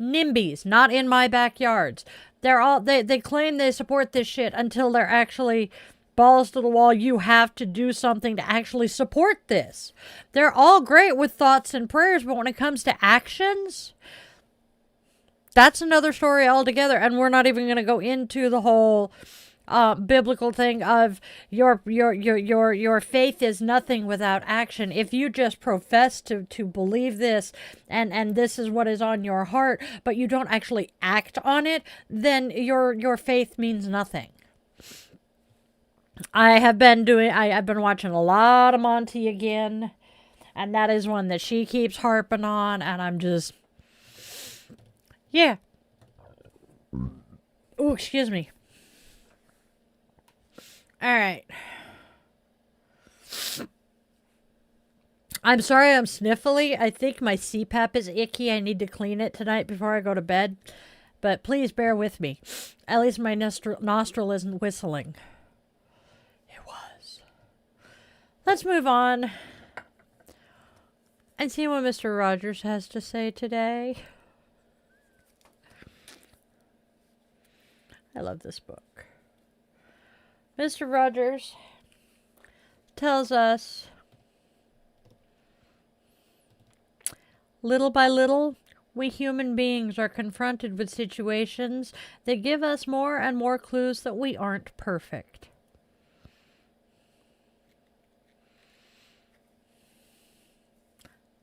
NIMBYs, not in my backyards. They claim they support this shit until they're actually balls to the wall. You have to do something to actually support this. They're all great with thoughts and prayers, but when it comes to actions, that's another story altogether. And we're not even going to go into the whole biblical thing of your faith is nothing without action. If you just profess to believe this and this is what is on your heart, but you don't actually act on it, then your faith means nothing. I've been watching a lot of Monty again, and that is one that she keeps harping on, and I'm just, yeah. Oh, excuse me. All right. I'm sorry I'm sniffly. I think my CPAP is icky. I need to clean it tonight before I go to bed. But please bear with me. At least my nostril isn't whistling. It was. Let's move on and see what Mr. Rogers has to say today. I love this book. Mr. Rogers tells us, little by little, we human beings are confronted with situations that give us more and more clues that we aren't perfect.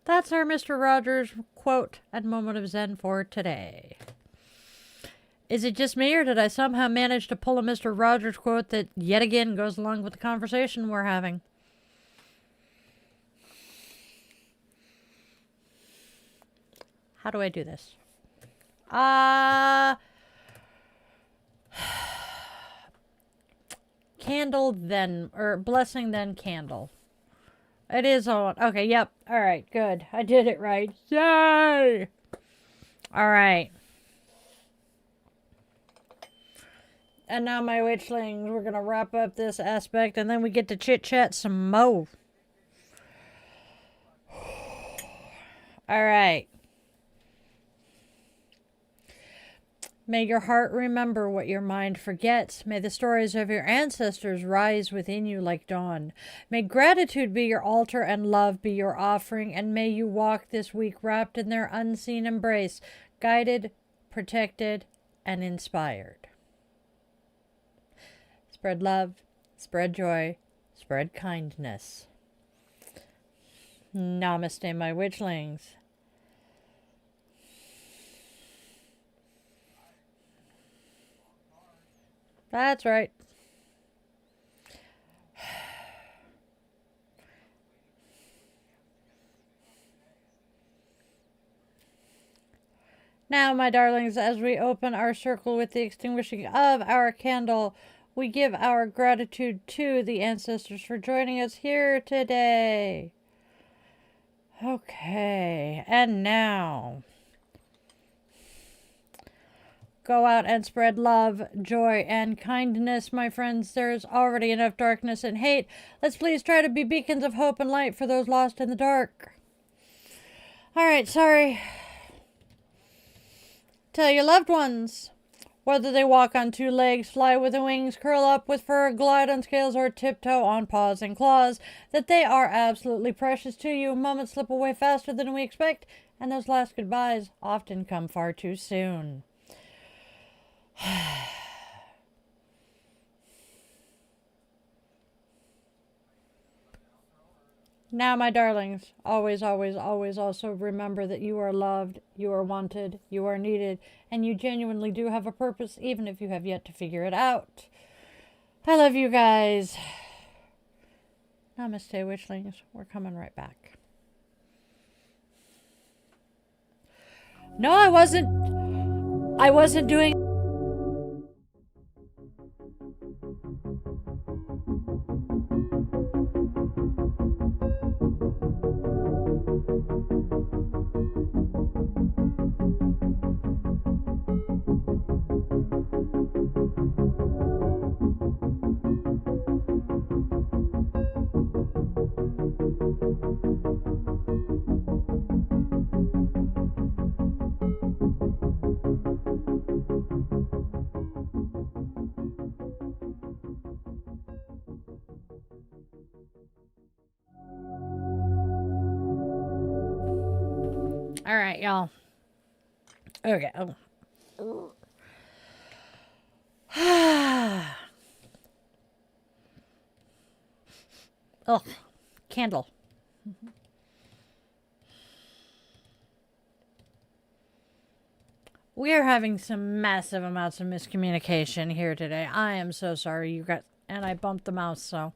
That's our Mr. Rogers quote and moment of Zen for today. Is it just me, or did I somehow manage to pull a Mr. Rogers quote that yet again goes along with the conversation we're having? How do I do this? Candle then, or blessing then candle. It is on. Okay, yep. All right, good. I did it right. Yay! All right. And now, my witchlings, we're going to wrap up this aspect, and then we get to chit-chat some more. All right. May your heart remember what your mind forgets. May the stories of your ancestors rise within you like dawn. May gratitude be your altar and love be your offering, and may you walk this week wrapped in their unseen embrace, guided, protected, and inspired. Spread love, spread joy, spread kindness. Namaste, my witchlings. That's right. Now, my darlings, as we open our circle with the extinguishing of our candle, we give our gratitude to the ancestors for joining us here today. Okay, and now, go out and spread love, joy, and kindness, my friends. There's already enough darkness and hate. Let's please try to be beacons of hope and light for those lost in the dark. All right, sorry. Tell your loved ones, whether they walk on two legs, fly with the wings, curl up with fur, glide on scales, or tiptoe on paws and claws, that they are absolutely precious to you. Moments slip away faster than we expect, and those last goodbyes often come far too soon. Now, my darlings, always, always, always also remember that you are loved, you are wanted, you are needed, and you genuinely do have a purpose, even if you have yet to figure it out. I love you guys. Namaste, witchlings. We're coming right back. No, I wasn't doing... All right, y'all. Okay. Ugh. Candle. We are having some massive amounts of miscommunication here today. I am so sorry, you guys. And I bumped the mouse, so.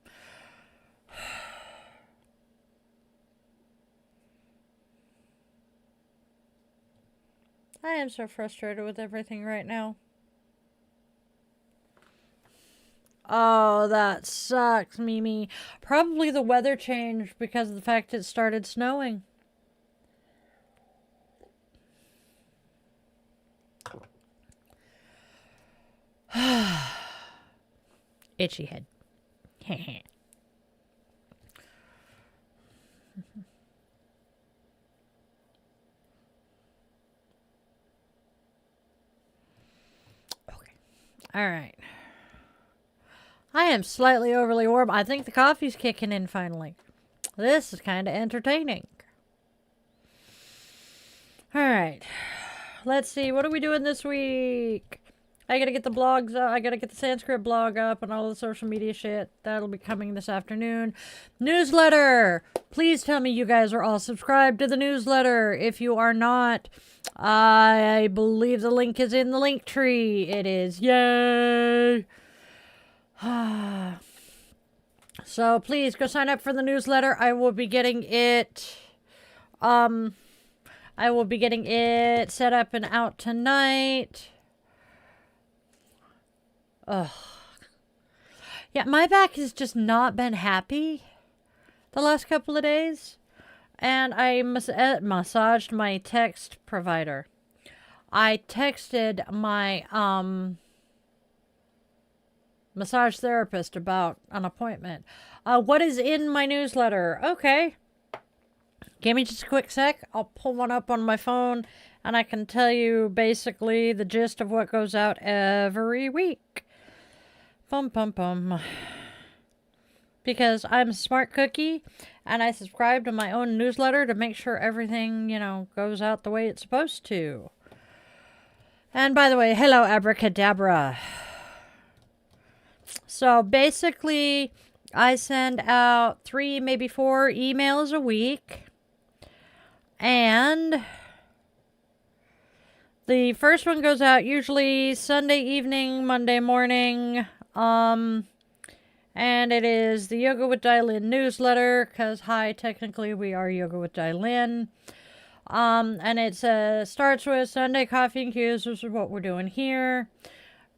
I am so frustrated with everything right now. Oh, that sucks, Mimi. Probably the weather changed because of the fact it started snowing. Itchy head. Okay. All right. I am slightly overly warm. I think the coffee's kicking in finally. This is kind of entertaining. All right. Let's see. What are we doing this week? I gotta get the blogs up. I gotta get the Sanskrit blog up and all the social media shit. That'll be coming this afternoon. Newsletter. Please tell me you guys are all subscribed to the newsletter. If you are not, I believe the link is in the link tree. It is. Yay. So please go sign up for the newsletter. I will be getting it set up and out tonight. Ugh. Yeah, my back has just not been happy the last couple of days. And I massaged my text provider. I texted my massage therapist about an appointment. What is in my newsletter? Okay. Give me just a quick sec. I'll pull one up on my phone and I can tell you basically the gist of what goes out every week. Bum, bum, bum. Because I'm a smart cookie and I subscribe to my own newsletter to make sure everything, goes out the way it's supposed to. And by the way, hello, Abracadabra. So basically, I send out 3, maybe 4 emails a week. And the first one goes out usually Sunday evening, Monday morning. And it is the Yoga with Dailin newsletter, because technically we are Yoga with Dailin. And it starts with Sunday Coffee and Cues, which is what we're doing here.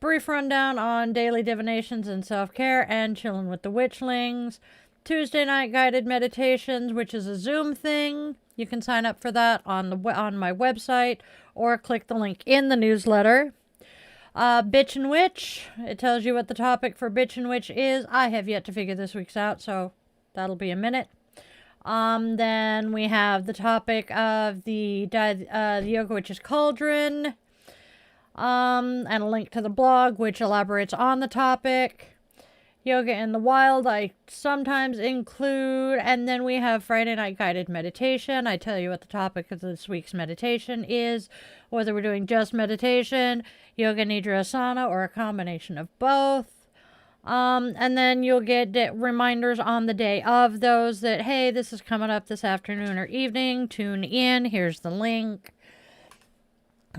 Brief rundown on daily divinations and self-care and chilling with the Witchlings. Tuesday night guided meditations, which is a Zoom thing. You can sign up for that on my website or click the link in the newsletter. Bitch and Witch. It tells you what the topic for Bitch and Witch is. I have yet to figure this week's out, so that'll be a minute. Then we have the topic of the Yoga Witch's Cauldron. And a link to the blog, which elaborates on the topic. Yoga in the Wild, I sometimes include. And then we have Friday Night Guided Meditation. I tell you what the topic of this week's meditation is, whether we're doing just meditation, Yoga Nidra Asana, or a combination of both. And then you'll get reminders on the day of those that, hey, this is coming up this afternoon or evening. Tune in. Here's the link.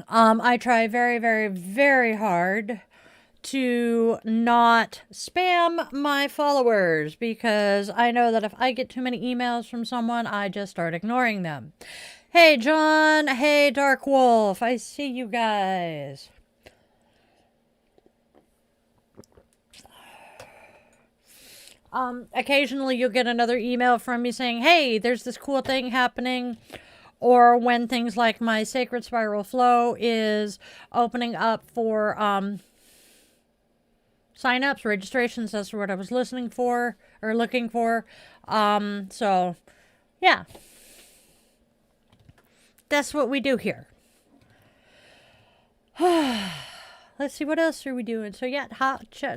I try very, very, very hard to not spam my followers, because I know that if I get too many emails from someone, I just start ignoring them. Hey, John. Hey, Dark Wolf. I see you guys. Occasionally you'll get another email from me saying, hey, there's this cool thing happening. Or when things like my Sacred Spiral Flow is opening up for sign-ups, registrations. That's what I was looking for. So, yeah. That's what we do here. Let's see, what else are we doing? So, yeah,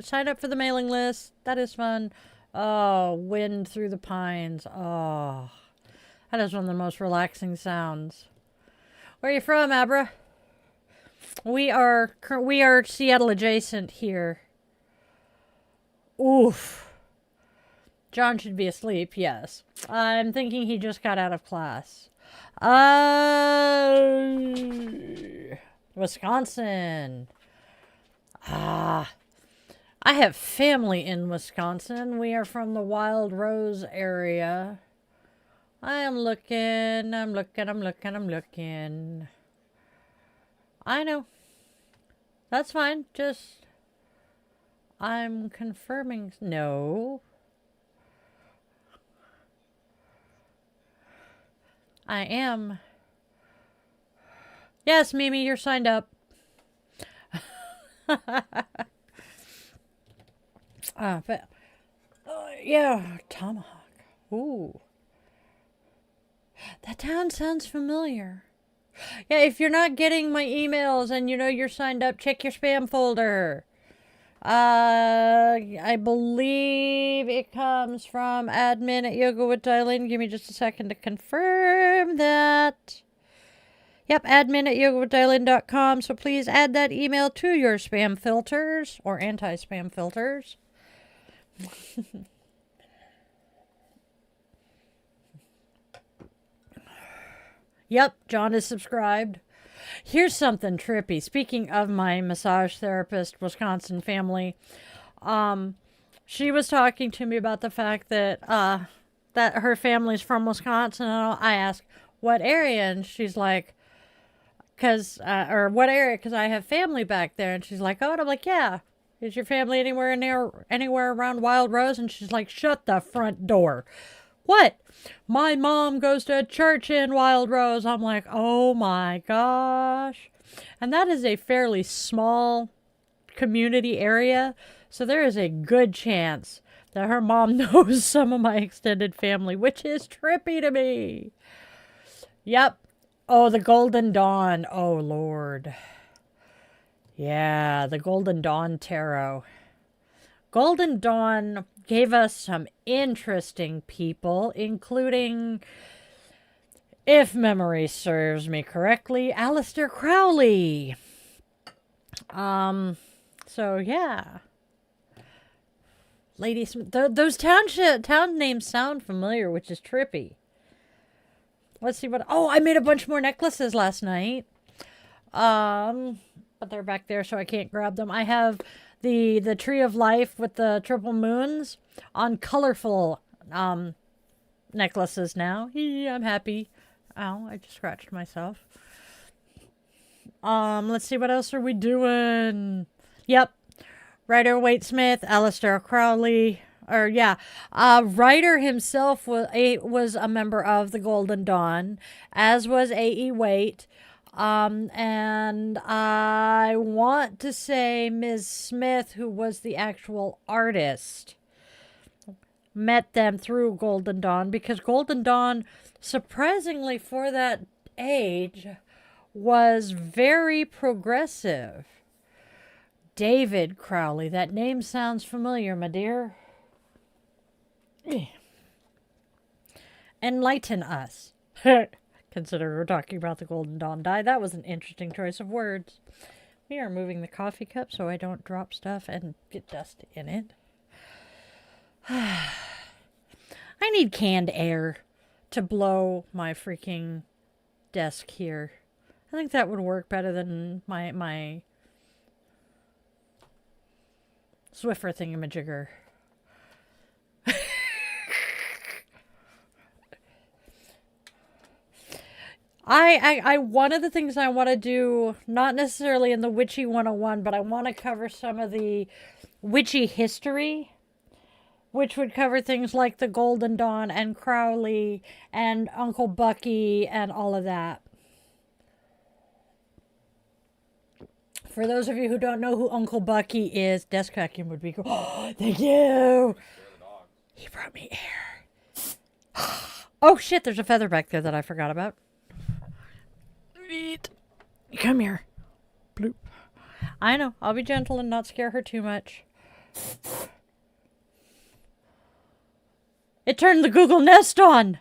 sign up for the mailing list. That is fun. Oh, wind through the pines. Oh, that is one of the most relaxing sounds. Where are you from, Abra? We are Seattle adjacent here. Oof. John should be asleep, yes. I'm thinking he just got out of class. Wisconsin. Ah. I have family in Wisconsin. We are from the Wild Rose area. I'm looking. I know. That's fine. Just, I'm confirming. No. I am. Yes, Mimi, you're signed up. Yeah, Tomahawk. Ooh. That town sounds familiar. Yeah, if you're not getting my emails and you know you're signed up, check your spam folder. I believe it comes from admin at Yoga with Dylan. Give me just a second to confirm that. Yep, admin at yogawithdylan.com. So please add that email to your spam filters or anti-spam filters. Yep, John is subscribed. Here's something trippy. Speaking of my massage therapist, Wisconsin family, she was talking to me about the fact that that her family's from Wisconsin. And I asked, what area? And she's like, what area? Because I have family back there. And she's like, oh, and I'm like, yeah. Is your family anywhere around Wild Rose? And she's like, shut the front door. What? My mom goes to a church in Wild Rose. I'm like, oh my gosh. And that is a fairly small community area. So there is a good chance that her mom knows some of my extended family, which is trippy to me. Yep. Oh, the Golden Dawn. Oh, Lord. Yeah, the Golden Dawn Tarot. Golden Dawn gave us some interesting people, including, if memory serves me correctly, Aleister Crowley. So yeah. Ladies, those town names sound familiar, which is trippy. Let's see what, oh, I made a bunch more necklaces last night. But they're back there, so I can't grab them. I have the Tree of Life with the triple moons on colorful necklaces now. I'm happy. Ow, I just scratched myself. Let's see, what else are we doing? Yep. Rider-Waite-Smith, Aleister Crowley. Ryder himself was a member of the Golden Dawn, as was A.E. Waite. And I want to say Ms. Smith, who was the actual artist, met them through Golden Dawn, because Golden Dawn, surprisingly for that age, was very progressive. David Crowley, that name sounds familiar, my dear. Enlighten us. Consider we're talking about the Golden Dawn die. That was an interesting choice of words. We are moving the coffee cup so I don't drop stuff and get dust in it. I need canned air to blow my freaking desk here. I think that would work better than my Swiffer thingamajigger. I one of the things I want to do, not necessarily in the Witchy 101, but I want to cover some of the Witchy history, which would cover things like the Golden Dawn and Crowley and Uncle Bucky and all of that. For those of you who don't know who Uncle Bucky is, desk vacuum would be cool. Oh, thank you. He brought me air. Oh shit, there's a feather back there that I forgot about. Come here. Bloop. I know. I'll be gentle and not scare her too much. It turned the Google Nest on.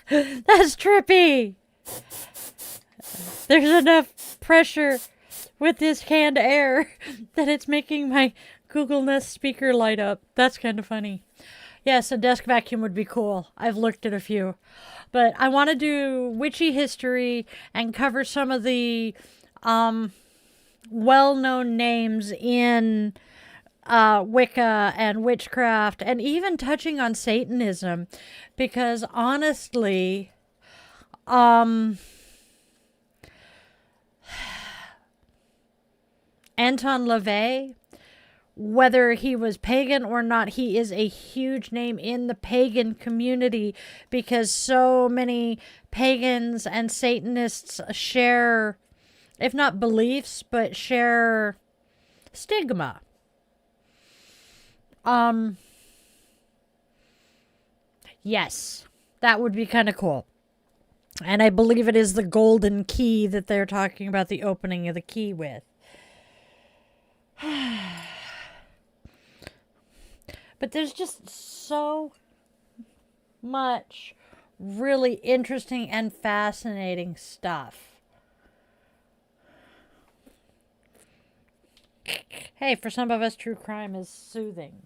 That's trippy. There's enough pressure with this canned air that it's making my Google Nest speaker light up. That's kind of funny. Yes, a desk vacuum would be cool. I've looked at a few. But I want to do witchy history and cover some of the well-known names in Wicca and witchcraft, and even touching on Satanism, because honestly, Anton LaVey, whether he was pagan or not, he is a huge name in the pagan community because so many pagans and Satanists share, if not beliefs, but share stigma. Yes, that would be kind of cool. And I believe it is the golden key that they're talking about the opening of the key with. But there's just so much really interesting and fascinating stuff. Hey, for some of us, true crime is soothing.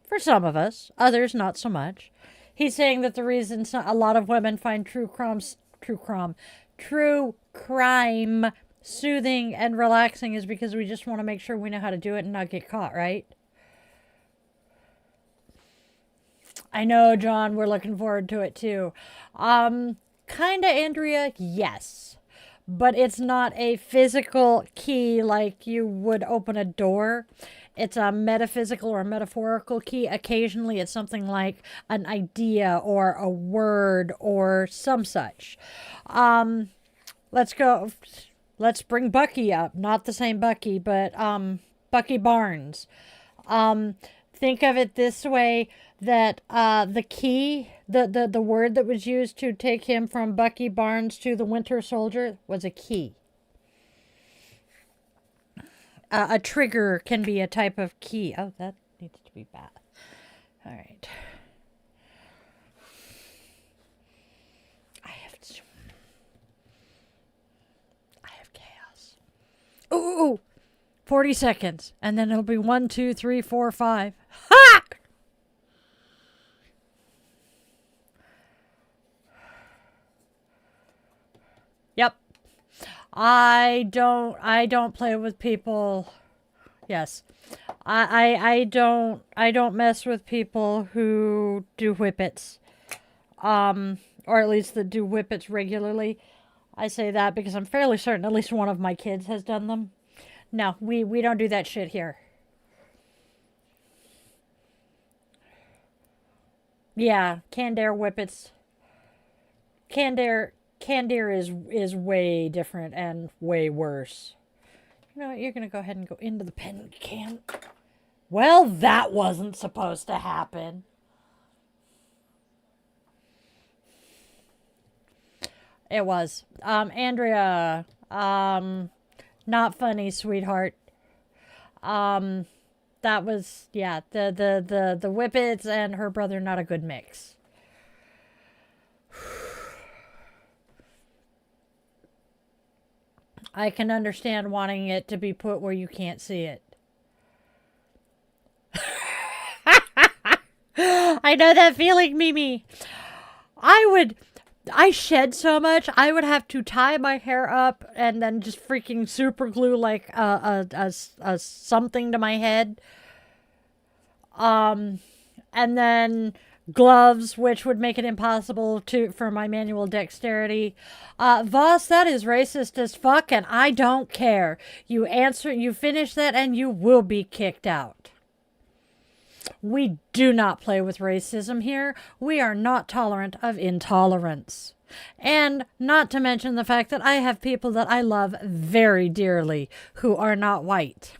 For some of us, others not so much. He's saying that the reason a lot of women find true crime soothing and relaxing is because we just want to make sure we know how to do it and not get caught, right? I know, John, we're looking forward to it too. Kinda, Andrea, yes. But it's not a physical key like you would open a door. It's a metaphysical or metaphorical key. Occasionally it's something like an idea or a word or some such. Let's bring Bucky up. Not the same Bucky, but Bucky Barnes. Think of it this way, that the key, the word that was used to take him from Bucky Barnes to the Winter Soldier was a key. A trigger can be a type of key. Oh, that needs to be bad. All right. I have chaos. Ooh, 40 seconds. And then it'll be 1, 2, 3, 4, 5. Ha! Yep. I don't play with people. Yes. I don't mess with people who do whippets. Or at least that do whippets regularly. I say that because I'm fairly certain at least one of my kids has done them. No, we don't do that shit here. Yeah, Candair whippets. Candair is way different and way worse. You know what? You're going to go ahead and go into the pen can. Well, that wasn't supposed to happen. It was. Andrea, not funny, sweetheart. That was, yeah, the whippets and her brother, not a good mix. I can understand wanting it to be put where you can't see it. I know that feeling, Mimi. I shed so much, I would have to tie my hair up and then just freaking super glue like a something to my head. And then gloves, which would make it impossible for my manual dexterity. Voss, that is racist as fuck, and I don't care. You finish that, and you will be kicked out. We do not play with racism here. We are not tolerant of intolerance. And not to mention the fact that I have people that I love very dearly who are not white.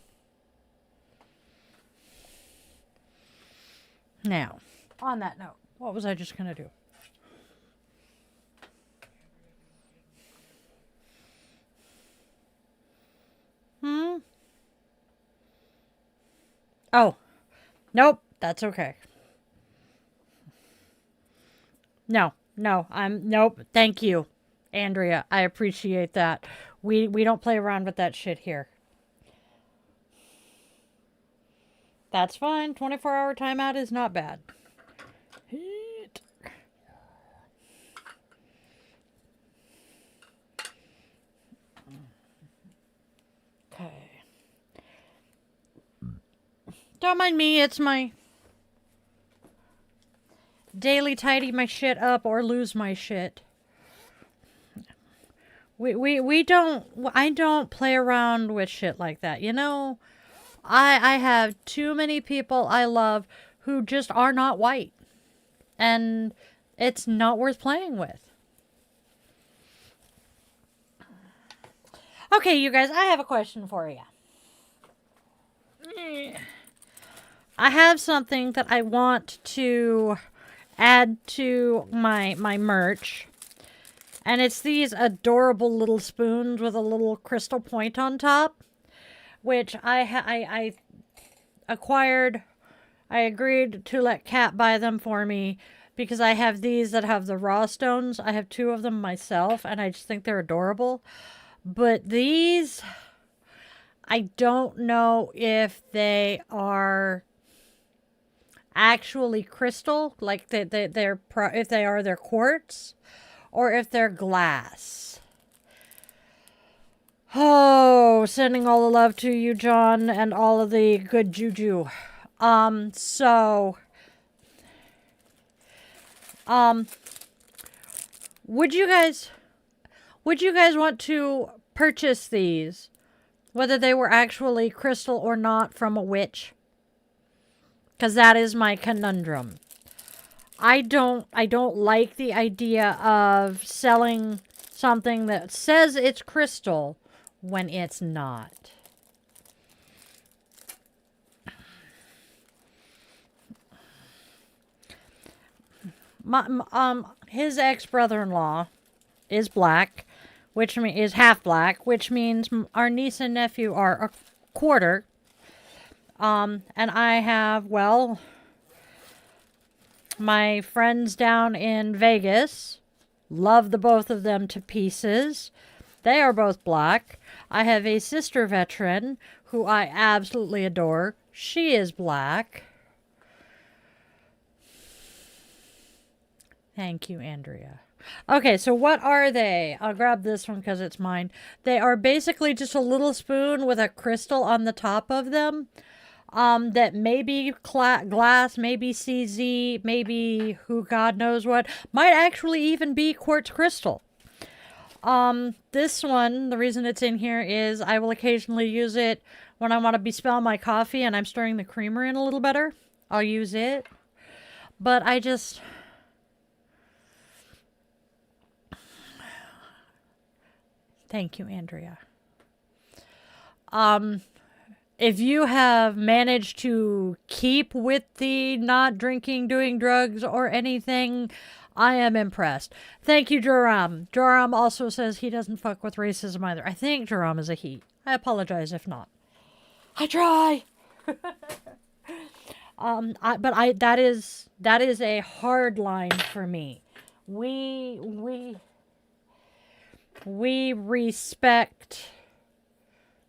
Now, on that note, what was I just going to do? Oh, nope, that's okay. No, nope, thank you, Andrea. I appreciate that. We don't play around with that shit here. That's fine. 24-hour timeout is not bad. Okay. Don't mind me, it's my daily tidy my shit up or lose my shit. We don't, I don't play around with shit like that. You know, I have too many people I love who just are not white. And it's not worth playing with. Okay, you guys, I have a question for you. I have something that I want to add to my merch. And it's these adorable little spoons with a little crystal point on top, which I acquired. I agreed to let Kat buy them for me because I have these that have the raw stones. I have 2 of them myself, and I just think they're adorable. But these, I don't know if they are actually crystal, like if they're quartz, or if they're glass. Oh, sending all the love to you, John, and all of the good juju. So, would you guys want to purchase these, whether they were actually crystal or not, from a witch? Because that is my conundrum. I don't like the idea of selling something that says it's crystal when it's not. His ex-brother-in-law is black, which is half black, which means our niece and nephew are a quarter. And I have, well, my friends down in Vegas, love the both of them to pieces. They are both black. I have a sister veteran who I absolutely adore. She is black. Thank you, Andrea. Okay, so what are they? I'll grab this one because it's mine. They are basically just a little spoon with a crystal on the top of them. That may be glass, maybe CZ, maybe who God knows what. Might actually even be quartz crystal. This one, the reason it's in here is I will occasionally use it when I want to bespell my coffee and I'm stirring the creamer in a little better. I'll use it. But I just... Thank you, Andrea. If you have managed to keep with the not drinking, doing drugs, or anything, I am impressed. Thank you, Joram. Joram also says he doesn't fuck with racism either. I think Joram is a he. I apologize if not. I try. That is a hard line for me. We respect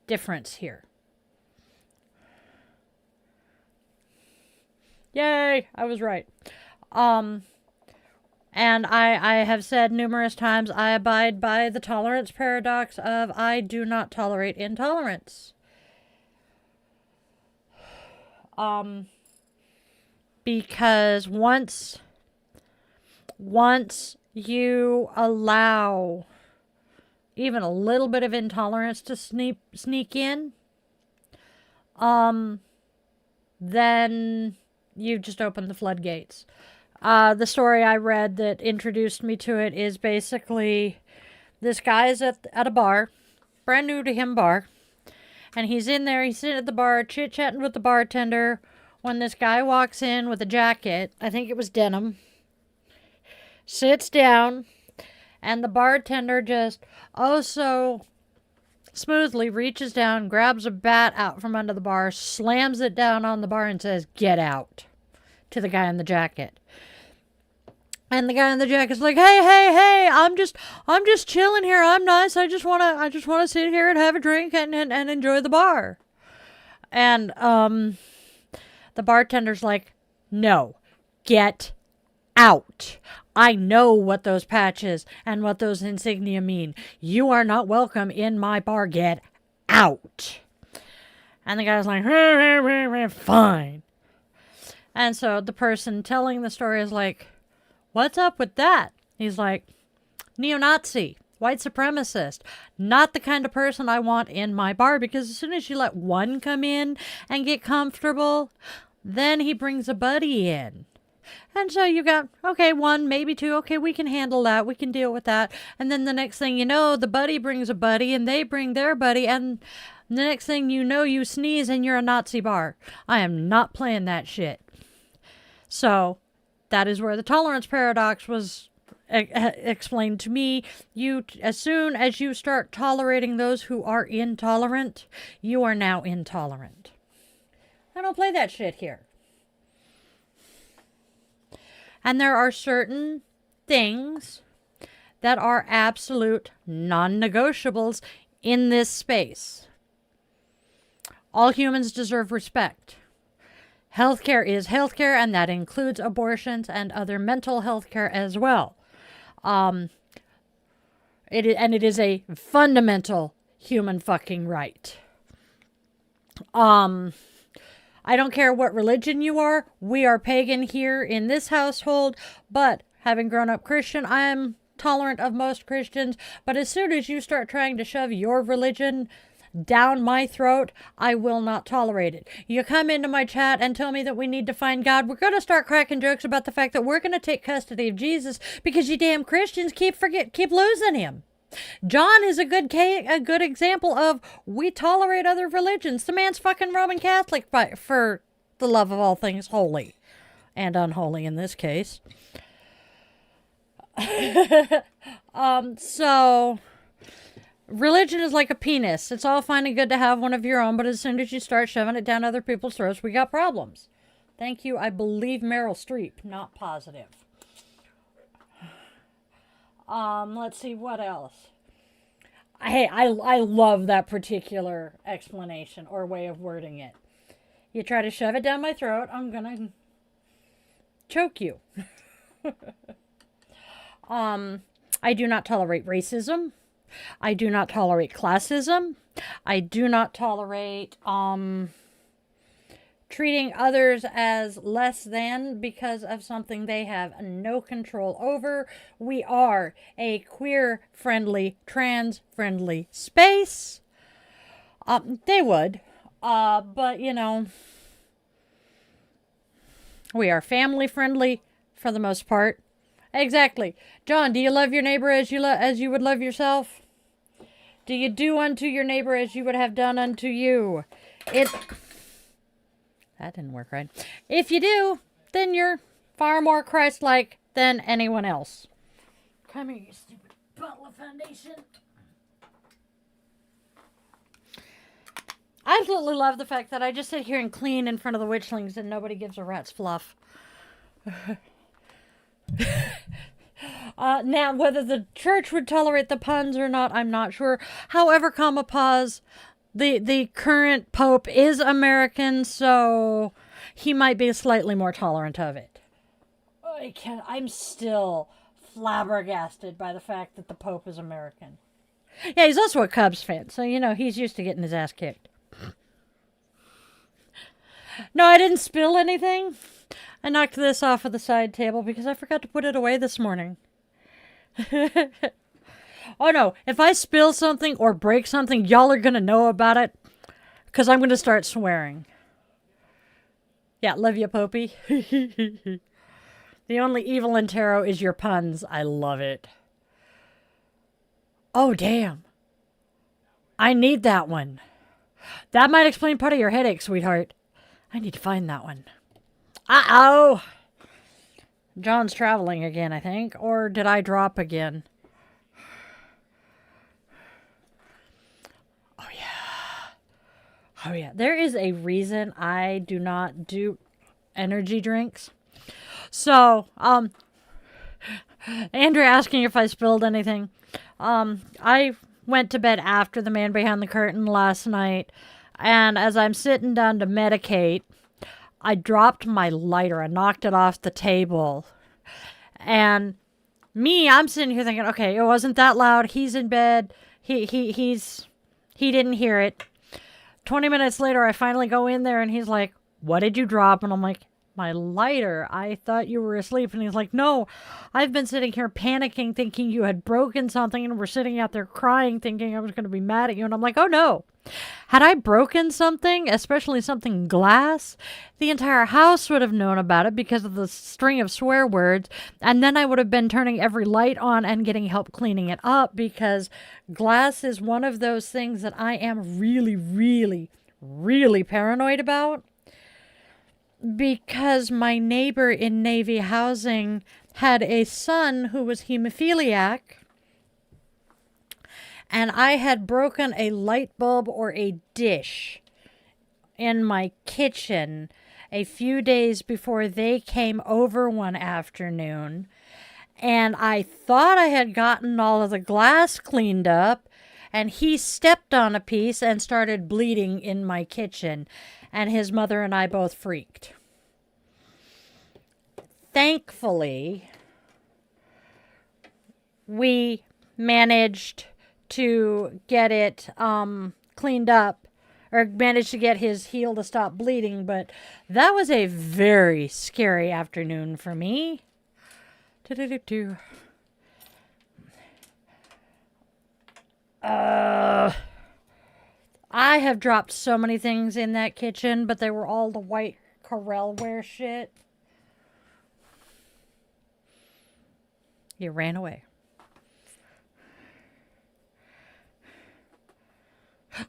difference here. Yay, I was right. And I have said numerous times I abide by the tolerance paradox of I do not tolerate intolerance. Because once you allow even a little bit of intolerance to sneak in, then you've just opened the floodgates. The story I read that introduced me to it is basically this guy's at a bar, brand new to him bar, and he's in there, he's sitting at the bar, chit-chatting with the bartender, when this guy walks in with a jacket, I think it was denim, sits down, and the bartender just so smoothly reaches down, grabs a bat out from under the bar, slams it down on the bar, and says, "Get out," to the guy in the jacket. And the guy in the jacket's like, "Hey, I'm just chilling here. I'm nice. I just wanna sit here and have a drink and enjoy the bar." And the bartender's like, "No, get out. I know what those patches and what those insignia mean. You are not welcome in my bar. Get out." And the guy's like, "Fine." And so the person telling the story is like, "What's up with that?" He's like, "Neo-Nazi, white supremacist, not the kind of person I want in my bar, because as soon as you let one come in and get comfortable, then he brings a buddy in. And so you got, okay, one, maybe two, okay, we can handle that, we can deal with that. And then the next thing you know, the buddy brings a buddy and they bring their buddy, and the next thing you know, you sneeze and you're a Nazi bar. I am not playing that shit." So that is where the tolerance paradox was explained to me. As soon as you start tolerating those who are intolerant, you are now intolerant. I don't play that shit here. And there are certain things that are absolute non-negotiables in this space. All humans deserve respect. Healthcare is healthcare, and that includes abortions and other mental health care as well. It is a fundamental human fucking right. I don't care what religion you are. We are pagan here in this household, but having grown up Christian, I am tolerant of most Christians. But as soon as you start trying to shove your religion down my throat, I will not tolerate it. You come into my chat and tell me that we need to find God, we're going to start cracking jokes about the fact that we're going to take custody of Jesus because you damn Christians keep losing him. John is a good example of, we tolerate other religions. The man's fucking Roman Catholic, for the love of all things holy and unholy in this case. So religion is like a penis. It's all fine and good to have one of your own, but as soon as you start shoving it down other people's throats, we got problems. Thank you. I believe Meryl Streep, not positive. Let's see what else. Hey, I love that particular explanation or way of wording it. You try to shove it down my throat, I'm gonna choke you. I do not tolerate racism. I do not tolerate classism. I do not tolerate treating others as less than because of something they have no control over. We are a queer-friendly, trans-friendly space. They would. But, you know, we are family-friendly for the most part. Exactly. John, do you love your neighbor as you would love yourself? Do you do unto your neighbor as you would have done unto you? That didn't work right. If you do, then you're far more Christ-like than anyone else. Come here, you stupid bottle of foundation. I absolutely love the fact that I just sit here and clean in front of the Witchlings and nobody gives a rat's fluff. Now, whether the church would tolerate the puns or not, I'm not sure. However, comma pause, the current pope is American, so he might be slightly more tolerant of it. I'm still flabbergasted by the fact that the pope is American. Yeah, he's also a Cubs fan, so, you know, he's used to getting his ass kicked. No, I didn't spill anything. I knocked this off of the side table because I forgot to put it away this morning. Oh no, if I spill something or break something, y'all are going to know about it because I'm going to start swearing. Yeah, love you, Popey. The only evil in tarot is your puns. I love it. Oh, damn. I need that one. That might explain part of your headache, sweetheart. I need to find that one. Uh-oh. John's traveling again, I think. Or did I drop again? Oh yeah, there is a reason I do not do energy drinks. So, Andrea asking if I spilled anything. I went to bed after the man behind the curtain last night, and as I'm sitting down to medicate, I dropped my lighter. I knocked it off the table. And I'm sitting here thinking, okay, it wasn't that loud. He's in bed. He didn't hear it. 20 minutes later, I finally go in there and he's like, what did you drop? And I'm like, my lighter. I thought you were asleep. And he's like, no, I've been sitting here panicking, thinking you had broken something. And we're sitting out there crying, thinking I was going to be mad at you. And I'm like, oh no. Had I broken something, especially something glass, the entire house would have known about it because of the string of swear words. And then I would have been turning every light on and getting help cleaning it up, because glass is one of those things that I am really, really, really paranoid about. Because my neighbor in Navy housing had a son who was hemophiliac. And I had broken a light bulb or a dish in my kitchen a few days before they came over one afternoon. And I thought I had gotten all of the glass cleaned up. And he stepped on a piece and started bleeding in my kitchen. And his mother and I both freaked. Thankfully, we managed to get it cleaned up, or managed to get his heel to stop bleeding, but that was a very scary afternoon for me. I have dropped so many things in that kitchen, but they were all the white Corelware shit. You ran away.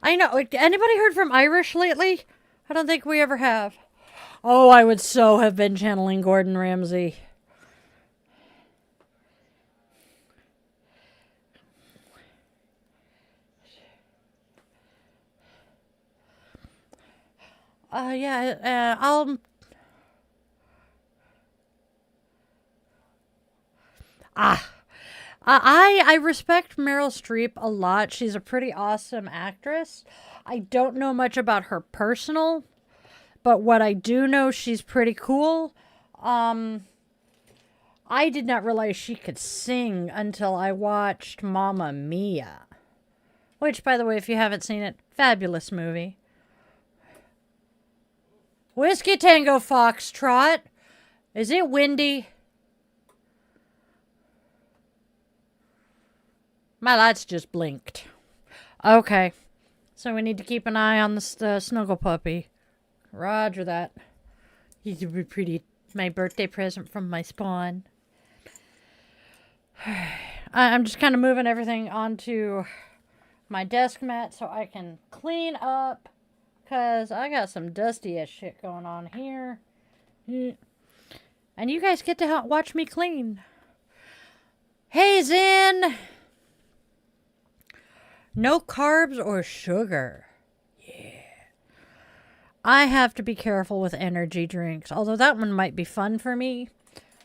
I know. Anybody heard from Irish lately? I don't think we ever have. Oh, I would so have been channeling Gordon Ramsay. I'll... I respect Meryl Streep a lot. She's a pretty awesome actress. I don't know much about her personal, but what I do know, she's pretty cool. I did not realize she could sing until I watched Mamma Mia. Which, by the way, if you haven't seen it, fabulous movie. Whiskey Tango Foxtrot. Is it windy? My lights just blinked. Okay. So we need to keep an eye on the snuggle puppy. Roger that. You could be pretty. My birthday present from my spawn. I'm just kind of moving everything onto my desk mat so I can clean up. Because I got some dusty ass shit going on here. And you guys get to watch me clean. Hey, Zen! No carbs or sugar. Yeah. I have to be careful with energy drinks. Although that one might be fun for me.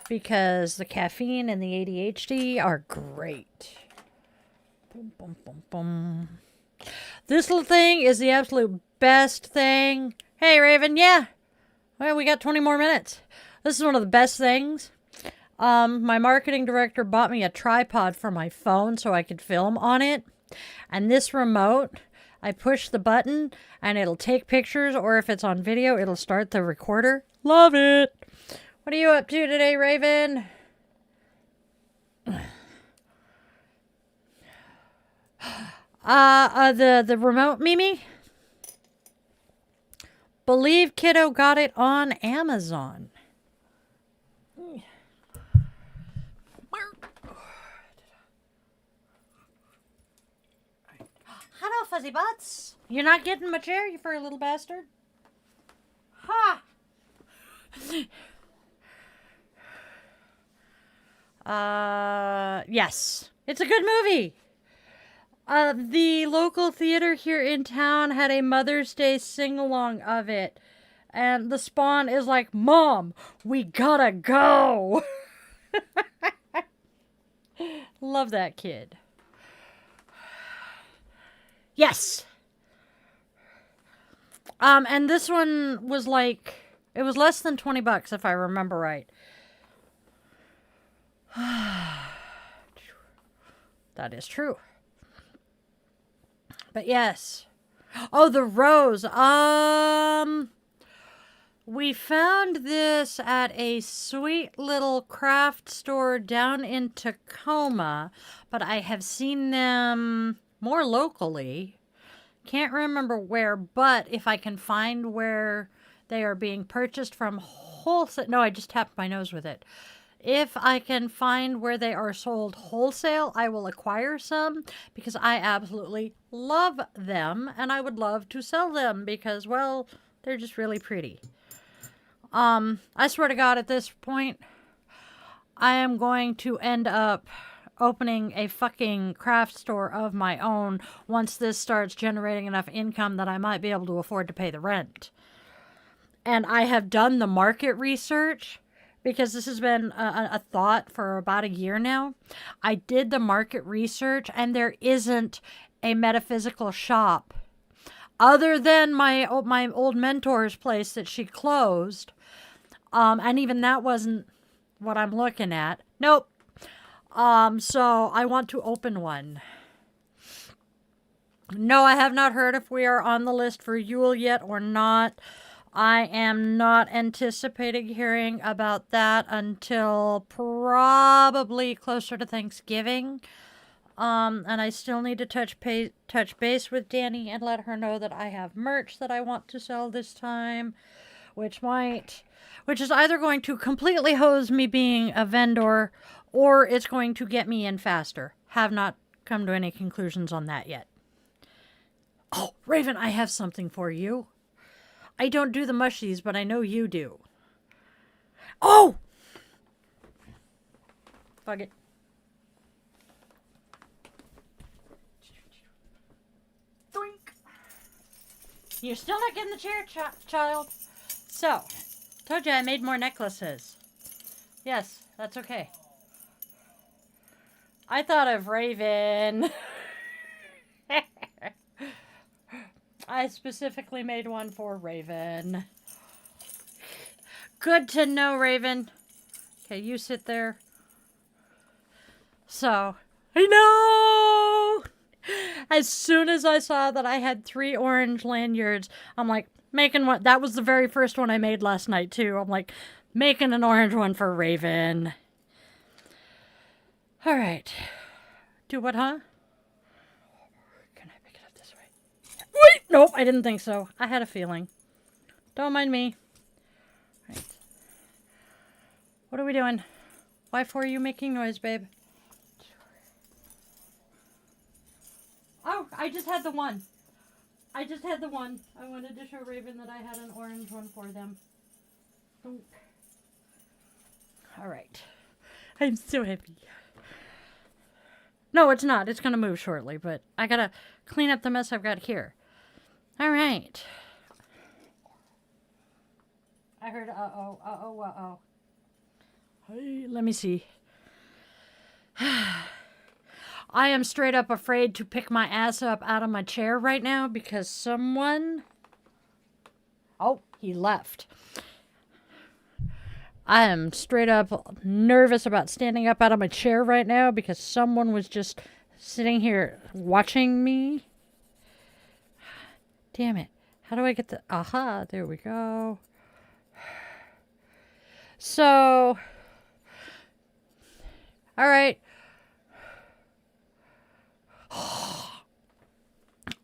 Because the caffeine and the ADHD are great. Boom, boom, boom, boom. This little thing is the absolute best thing. Hey, Raven, yeah. Well, we got 20 more minutes. This is one of the best things. My marketing director bought me a tripod for my phone so I could film on it. And this remote, I push the button and it'll take pictures, or if it's on video, it'll start the recorder. Love it. What are you up to today, Raven? The remote, Mimi? Believe kiddo got it on Amazon. Hello, fuzzy butts. You're not getting my chair, you furry little bastard. Ha! Yes. It's a good movie. The local theater here in town had a Mother's Day sing-along of it. And the Spawn is like, Mom, we gotta go. Love that kid. Yes. And this one was like, it was less than $20 if I remember right. That is true. But yes. Oh, the rose. We found this at a sweet little craft store down in Tacoma, but I have seen them more locally. Can't remember where, but if I can find where they are being purchased from wholesale. No, I just tapped my nose with it. If I can find where they are sold wholesale, I will acquire some because I absolutely love them and I would love to sell them because, well, they're just really pretty. I swear to God, at this point, I am going to end up opening a fucking craft store of my own once this starts generating enough income that I might be able to afford to pay the rent. And I have done the market research because this has been a thought for about a year now. I did the market research and there isn't a metaphysical shop other than my old mentor's place that she closed. And even that wasn't what I'm looking at. Nope. So I want to open one. No, I have not heard if we are on the list for Yule yet or not. I am not anticipating hearing about that until probably closer to Thanksgiving. And I still need to touch base with Danny and let her know that I have merch that I want to sell this time, which is either going to completely hose me being a vendor or it's going to get me in faster. Have not come to any conclusions on that yet. Oh, Raven, I have something for you. I don't do the mushies, but I know you do. Oh! Fuck it. Doink! You're still not getting the chair, child. So, told you I made more necklaces. Yes, that's okay. I thought of Raven. I specifically made one for Raven. Good to know, Raven. Okay, you sit there. So, I know! As soon as I saw that I had 3 orange lanyards, I'm like, making one. That was the very first one I made last night, too. I'm like, making an orange one for Raven. All right. Do what, huh? Can I pick it up this way? Wait! Nope, I didn't think so. I had a feeling. Don't mind me. All right. What are we doing? Why for are you making noise, babe? Oh, I just had the one. I wanted to show Raven that I had an orange one for them. Oh. All right. I'm so happy. No, it's not. It's going to move shortly, but I got to clean up the mess I've got here. All right. I heard uh-oh, uh-oh, uh-oh. Hey, let me see. I am straight up afraid to pick my ass up out of my chair right now because someone... Oh, he left. I am straight up nervous about standing up out of my chair right now because someone was just sitting here watching me. Damn it. How do I get the... Aha, there we go. So... All right.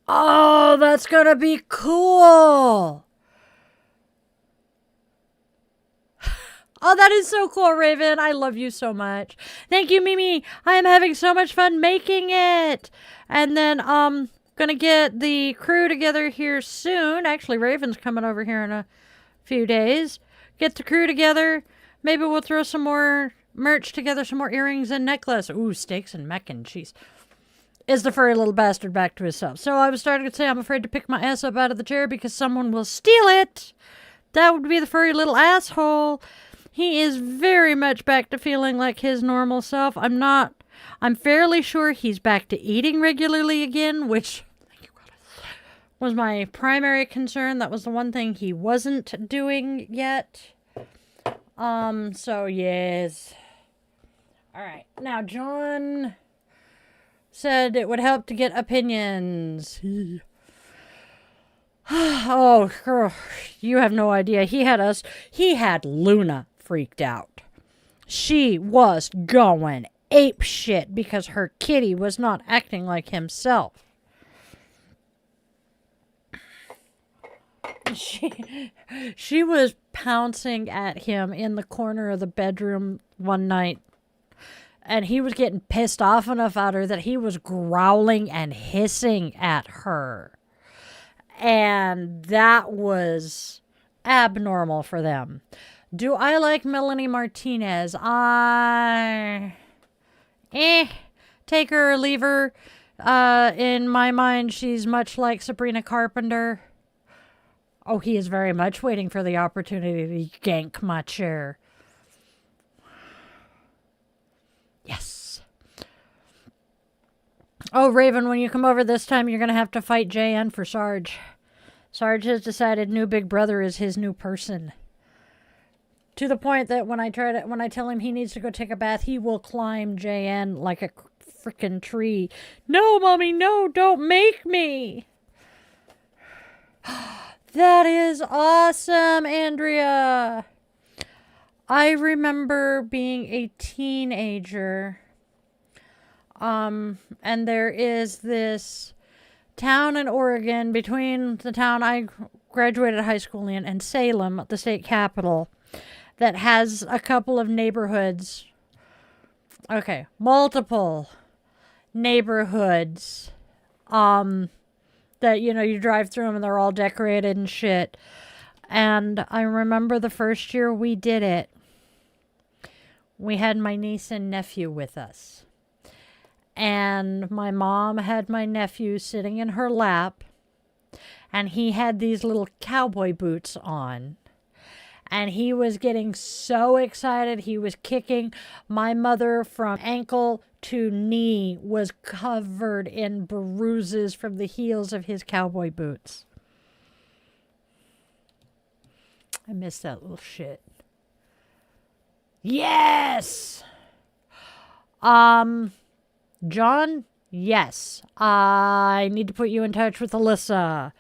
Oh, that's gonna be cool. Oh, that is so cool, Raven. I love you so much. Thank you, Mimi. I am having so much fun making it. And then, gonna get the crew together here soon. Actually, Raven's coming over here in a few days. Get the crew together. Maybe we'll throw some more merch together, some more earrings and necklace. Ooh, steaks and mac and cheese. is the furry little bastard back to himself. So I was starting to say I'm afraid to pick my ass up out of the chair because someone will steal it. That would be the furry little asshole. He is very much back to feeling like his normal self. I'm fairly sure he's back to eating regularly again, which was my primary concern. That was the one thing he wasn't doing yet. So yes. All right. Now, John said it would help to get opinions. Oh, girl, you have no idea. He had Luna freaked out. She was going ape shit because her kitty was not acting like himself. She was pouncing at him in the corner of the bedroom one night. And he was getting pissed off enough at her that he was growling and hissing at her. And that was abnormal for them. Do I like Melanie Martinez? Take her or leave her. In my mind, she's much like Sabrina Carpenter. Oh, he is very much waiting for the opportunity to gank my chair. Yes. Oh, Raven, when you come over this time, you're going to have to fight JN for Sarge. Sarge has decided new big brother is his new person. To the point that when I tell him he needs to go take a bath, he will climb JN like a freaking tree. No, Mommy, no, don't make me. That is awesome, Andrea. I remember being a teenager. And there is this town in Oregon between the town I graduated high school in and Salem, the state capital, that has a couple of neighborhoods. Okay, multiple neighborhoods. That, you drive through them and they're all decorated and shit. And I remember the first year we did it, we had my niece and nephew with us. And my mom had my nephew sitting in her lap. And he had these little cowboy boots on. And he was getting so excited. He was kicking. My mother, from ankle to knee, was covered in bruises from the heels of his cowboy boots. I miss that little shit. Yes! John? Yes. I need to put you in touch with Alyssa.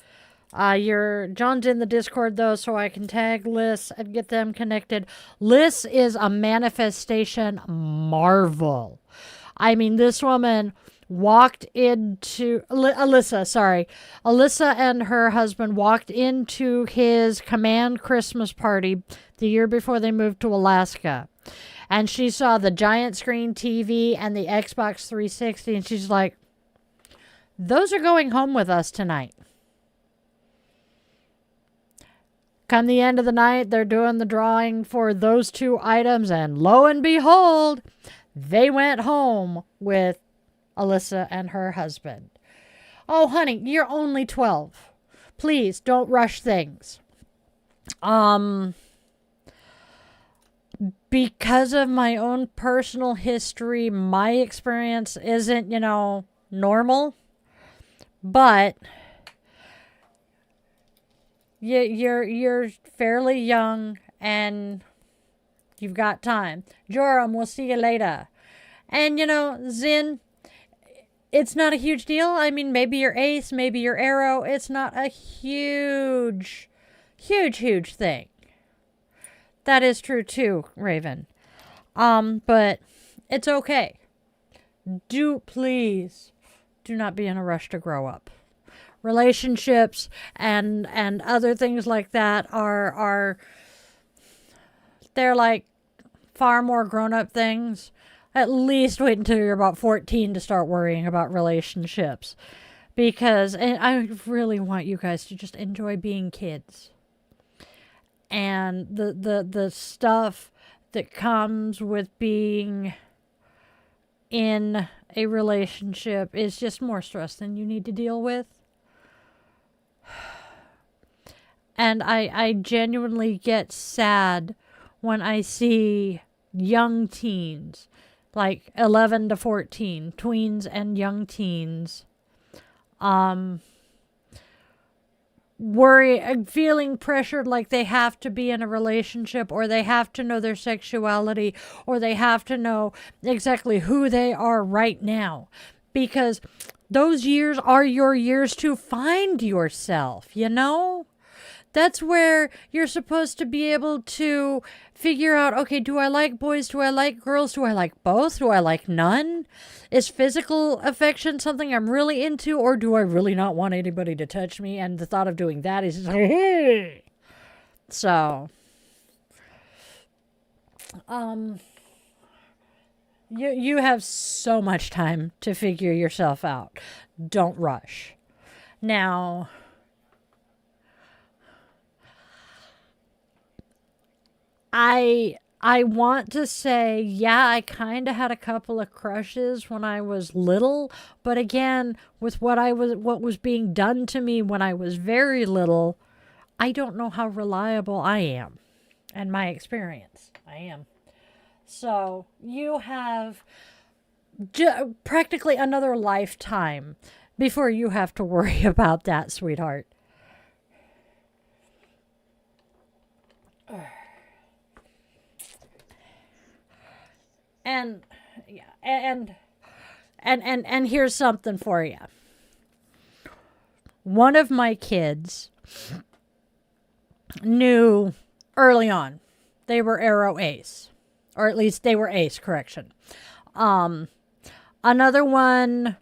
John's in the Discord though, so I can tag Liz and get them connected. Liz is a manifestation marvel. I mean, this woman walked into Alyssa and her husband walked into his command Christmas party the year before they moved to Alaska. And she saw the giant screen TV and the Xbox 360, and she's like, those are going home with us tonight. Come the end of the night, they're doing the drawing for those two items, and lo and behold, they went home with Alyssa and her husband. Oh, honey, you're only 12. Please don't rush things. Because of my own personal history, my experience isn't, normal. But you're fairly young and you've got time. Joram, we'll see you later. And, Zin, it's not a huge deal. I mean, maybe your ace, maybe your arrow. It's not a huge thing. That is true too, Raven. But it's okay. Please do not be in a rush to grow up. Relationships and other things like that are they're like far more grown-up things. At least wait until you're about 14 to start worrying about relationships. Because I really want you guys to just enjoy being kids. And the stuff that comes with being in a relationship is just more stress than you need to deal with. And I genuinely get sad when I see young teens, like 11 to 14, tweens and young teens, feeling pressured like they have to be in a relationship, or they have to know their sexuality, or they have to know exactly who they are right now. Because those years are your years to find yourself, you know? That's where you're supposed to be able to figure out, okay, do I like boys? Do I like girls? Do I like both? Do I like none? Is physical affection something I'm really into, or do I really not want anybody to touch me? And the thought of doing that is just like, so, you have so much time to figure yourself out. Don't rush. Now, I want to say, yeah, I kind of had a couple of crushes when I was little, but again, with what was being done to me when I was very little, I don't know how reliable I am, and my experience, I am. So you have practically another lifetime before you have to worry about that, sweetheart. And here's something for you. One of my kids knew early on they were arrow ace, or at least they were ace, correction. Another one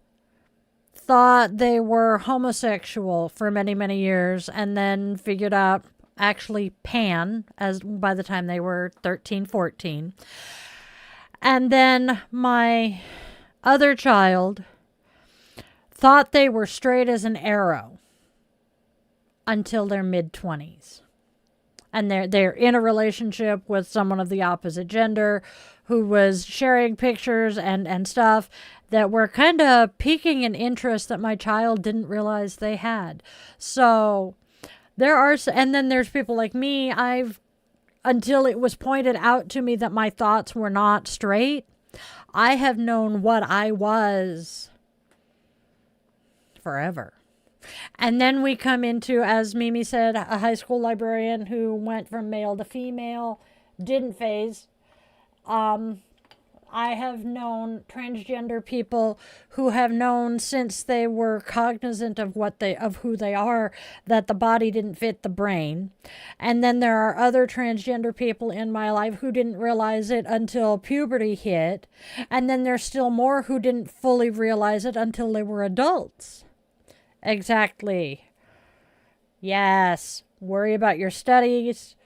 thought they were homosexual for many, many years, and then figured out actually pan as by the time they were 13, 14. And then my other child thought they were straight as an arrow until their mid-20s. And they're in a relationship with someone of the opposite gender who was sharing pictures and stuff that were kind of piquing an interest that my child didn't realize they had. So and then there's people like me, until it was pointed out to me that my thoughts were not straight, I have known what I was forever. And then we come into, as Mimi said, a high school librarian who went from male to female, didn't phase. I have known transgender people who have known since they were cognizant of who they are, that the body didn't fit the brain. And then there are other transgender people in my life who didn't realize it until puberty hit. And then there's still more who didn't fully realize it until they were adults. Exactly. Yes. Worry about your studies.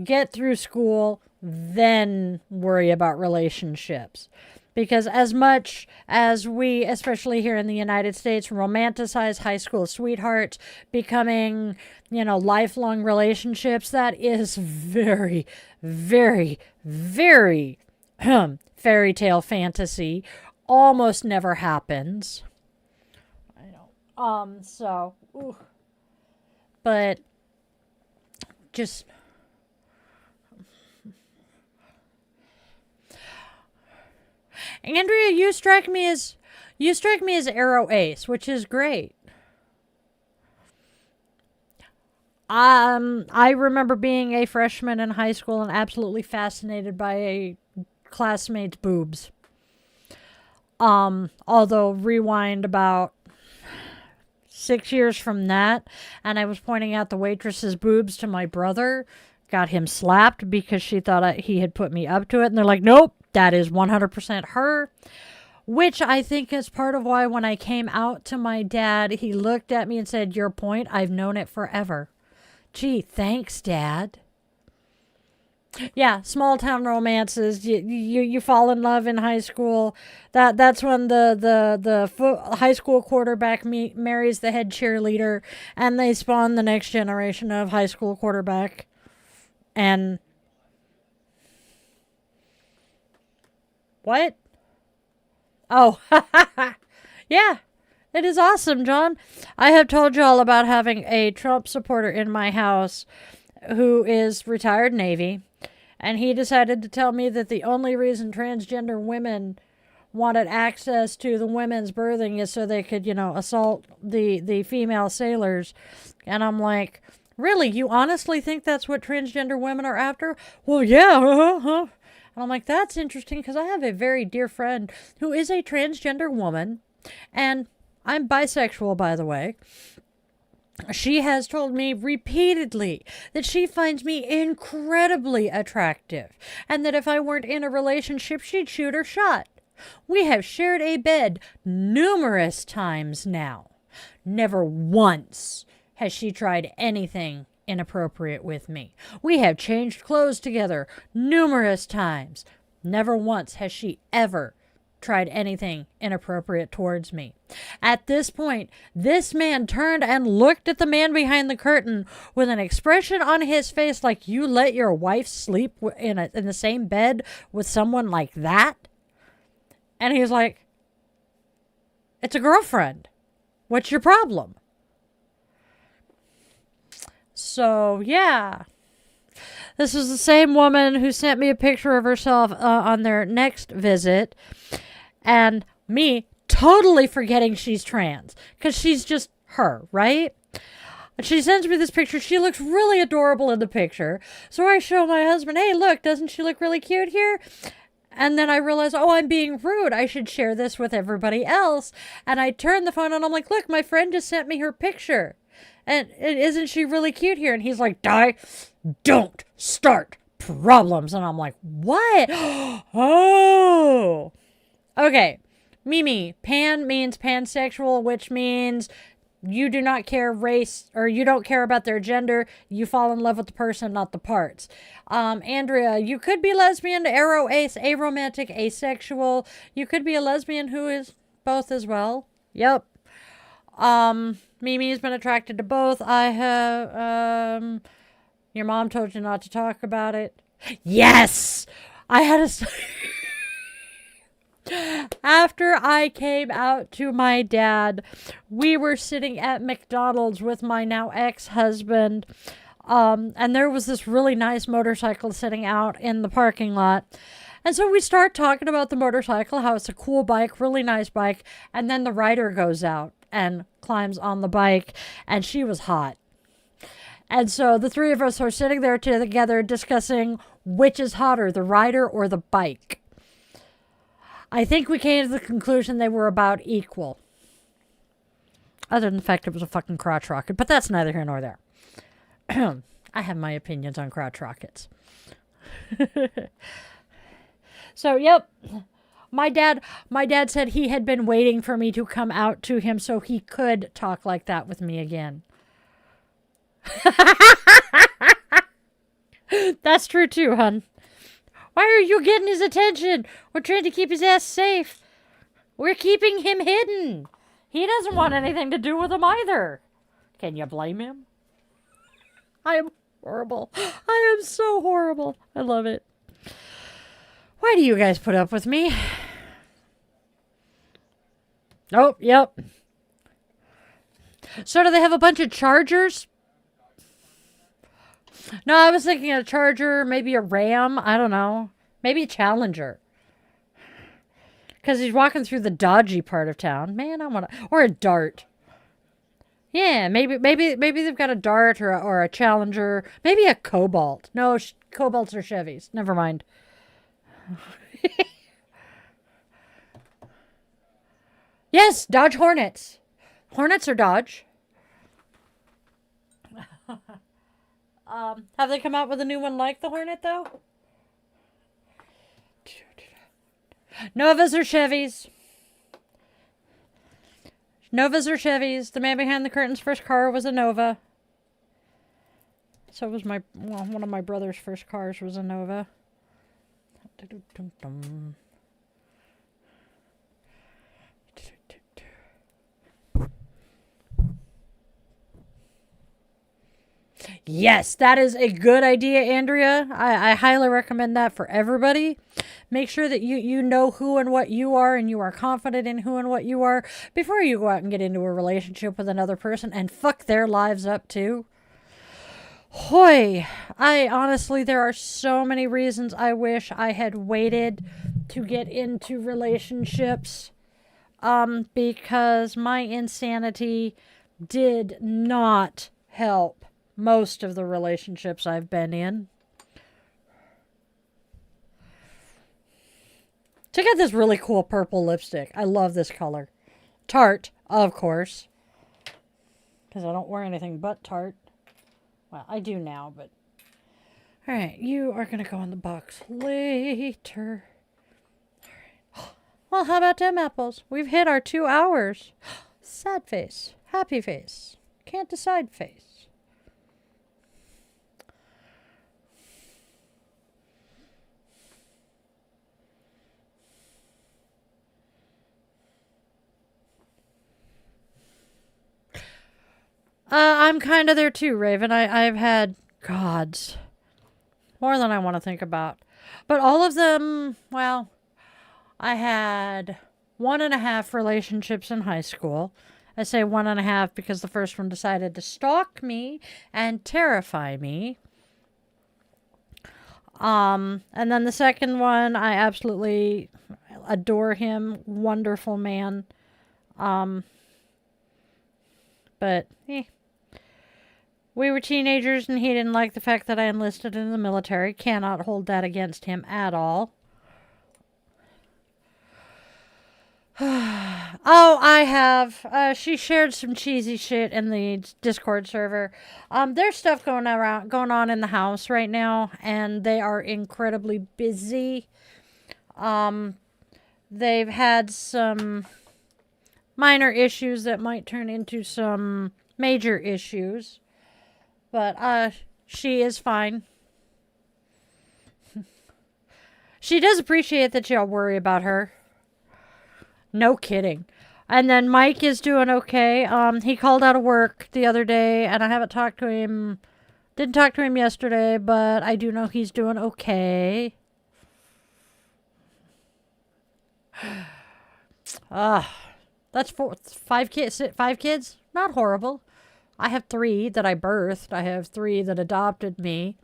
Get through school. Then worry about relationships. Because as much as we, especially here in the United States, romanticize high school sweethearts becoming, lifelong relationships, that is very, very, very fairy tale fantasy. Almost never happens. I know. But just... Andrea, you strike me as arrow ace, which is great. I remember being a freshman in high school and absolutely fascinated by a classmate's boobs. Although rewind about 6 years from that, and I was pointing out the waitress's boobs to my brother, got him slapped because she thought he had put me up to it, and they're like, nope. That is 100% her, which I think is part of why when I came out to my dad, he looked at me and said, your point, I've known it forever. Gee, thanks, Dad. Yeah, small town romances. You fall in love in high school. That's when the high school quarterback marries the head cheerleader, and they spawn the next generation of high school quarterback. And... What? Oh, yeah. It is awesome, John. I have told you all about having a Trump supporter in my house who is retired Navy, and he decided to tell me that the only reason transgender women wanted access to the women's berthing is so they could, assault the female sailors. And I'm like, really? You honestly think that's what transgender women are after? Well, yeah. And I'm like, that's interesting because I have a very dear friend who is a transgender woman, and I'm bisexual, by the way. She has told me repeatedly that she finds me incredibly attractive and that if I weren't in a relationship, she'd shoot her shot. We have shared a bed numerous times now. Never once has she tried anything inappropriate with me. We have changed clothes together numerous times. Never once has she ever tried anything inappropriate towards me. At this point, this man turned and looked at the man behind the curtain with an expression on his face like, you let your wife sleep in the same bed with someone like that? And he's like, it's a girlfriend. What's your problem? So, yeah. This is the same woman who sent me a picture of herself on their next visit. And me totally forgetting she's trans. Because she's just her, right? She sends me this picture. She looks really adorable in the picture. So I show my husband, hey, look, doesn't she look really cute here? And then I realize, oh, I'm being rude. I should share this with everybody else. And I turn the phone and I'm like, look, my friend just sent me her picture. And isn't she really cute here? And he's like, don't start problems. And I'm like, what? Oh, okay. Mimi, pan means pansexual, which means you do not care race, or you don't care about their gender. You fall in love with the person, not the parts. Andrea, you could be lesbian, ace, aromantic, asexual. You could be a lesbian who is both as well. Yep. Mimi's been attracted to both. I have, your mom told you not to talk about it. Yes! I had a... After I came out to my dad, we were sitting at McDonald's with my now ex-husband, and there was this really nice motorcycle sitting out in the parking lot. And so we start talking about the motorcycle, how it's a cool bike, really nice bike, and then the rider goes out and climbs on the bike, and she was hot. And so the three of us are sitting there together discussing which is hotter, the rider or the bike. I think we came to the conclusion they were about equal. Other than the fact it was a fucking crotch rocket, but that's neither here nor there. I have my opinions on crotch rockets. So, yep. My dad said he had been waiting for me to come out to him so he could talk like that with me again. That's true too, hun. Why are you getting his attention? We're trying to keep his ass safe. We're keeping him hidden. He doesn't want anything to do with him either. Can you blame him? I am horrible. I am so horrible. I love it. Why do you guys put up with me? Oh, yep. So do they have a bunch of chargers? No, I was thinking a Charger, maybe a Ram. I don't know. Maybe a Challenger. Because he's walking through the dodgy part of town. Man, I want to... Or a Dart. Yeah, maybe they've got a Dart or a Challenger. Maybe a Cobalt. No, Cobalts are Chevys. Never mind. Yes, Dodge Hornets. Hornets are Dodge. Have they come out with a new one like the Hornet, though? Novas or Chevys? Novas or Chevys? The man behind the curtain's first car was a Nova. So was one of my brother's first cars was a Nova. Yes, that is a good idea, Andrea. I highly recommend that for everybody. Make sure that you know who and what you are, and you are confident in who and what you are before you go out and get into a relationship with another person and fuck their lives up too. Hoy, I honestly, there are so many reasons I wish I had waited to get into relationships, because my insanity did not help most of the relationships I've been in. Check out this really cool purple lipstick. I love this color. Tarte, of course. Because I don't wear anything but Tarte. Well, I do now, but... Alright, you are going to go in the box later. Alright. Well, how about them apples? We've hit our 2 hours. Sad face. Happy face. Can't decide face. I'm kind of there too, Raven. I've had gods. More than I want to think about. But all of them, well, I had 1.5 relationships in high school. I say 1.5 because the first one decided to stalk me and terrify me. And then the second one, I absolutely adore him. Wonderful man. But, we were teenagers and he didn't like the fact that I enlisted in the military. Cannot hold that against him at all. Oh, I have. She shared some cheesy shit in the Discord server. There's stuff going on in the house right now, and they are incredibly busy. They've had some minor issues that might turn into some major issues. But, she is fine. She does appreciate that y'all worry about her. No kidding. And then Mike is doing okay. He called out of work the other day, and I haven't talked to him. Didn't talk to him yesterday, but I do know he's doing okay. That's 5 kids. 5 kids? Not horrible. I have 3 that I birthed. I have 3 that adopted me.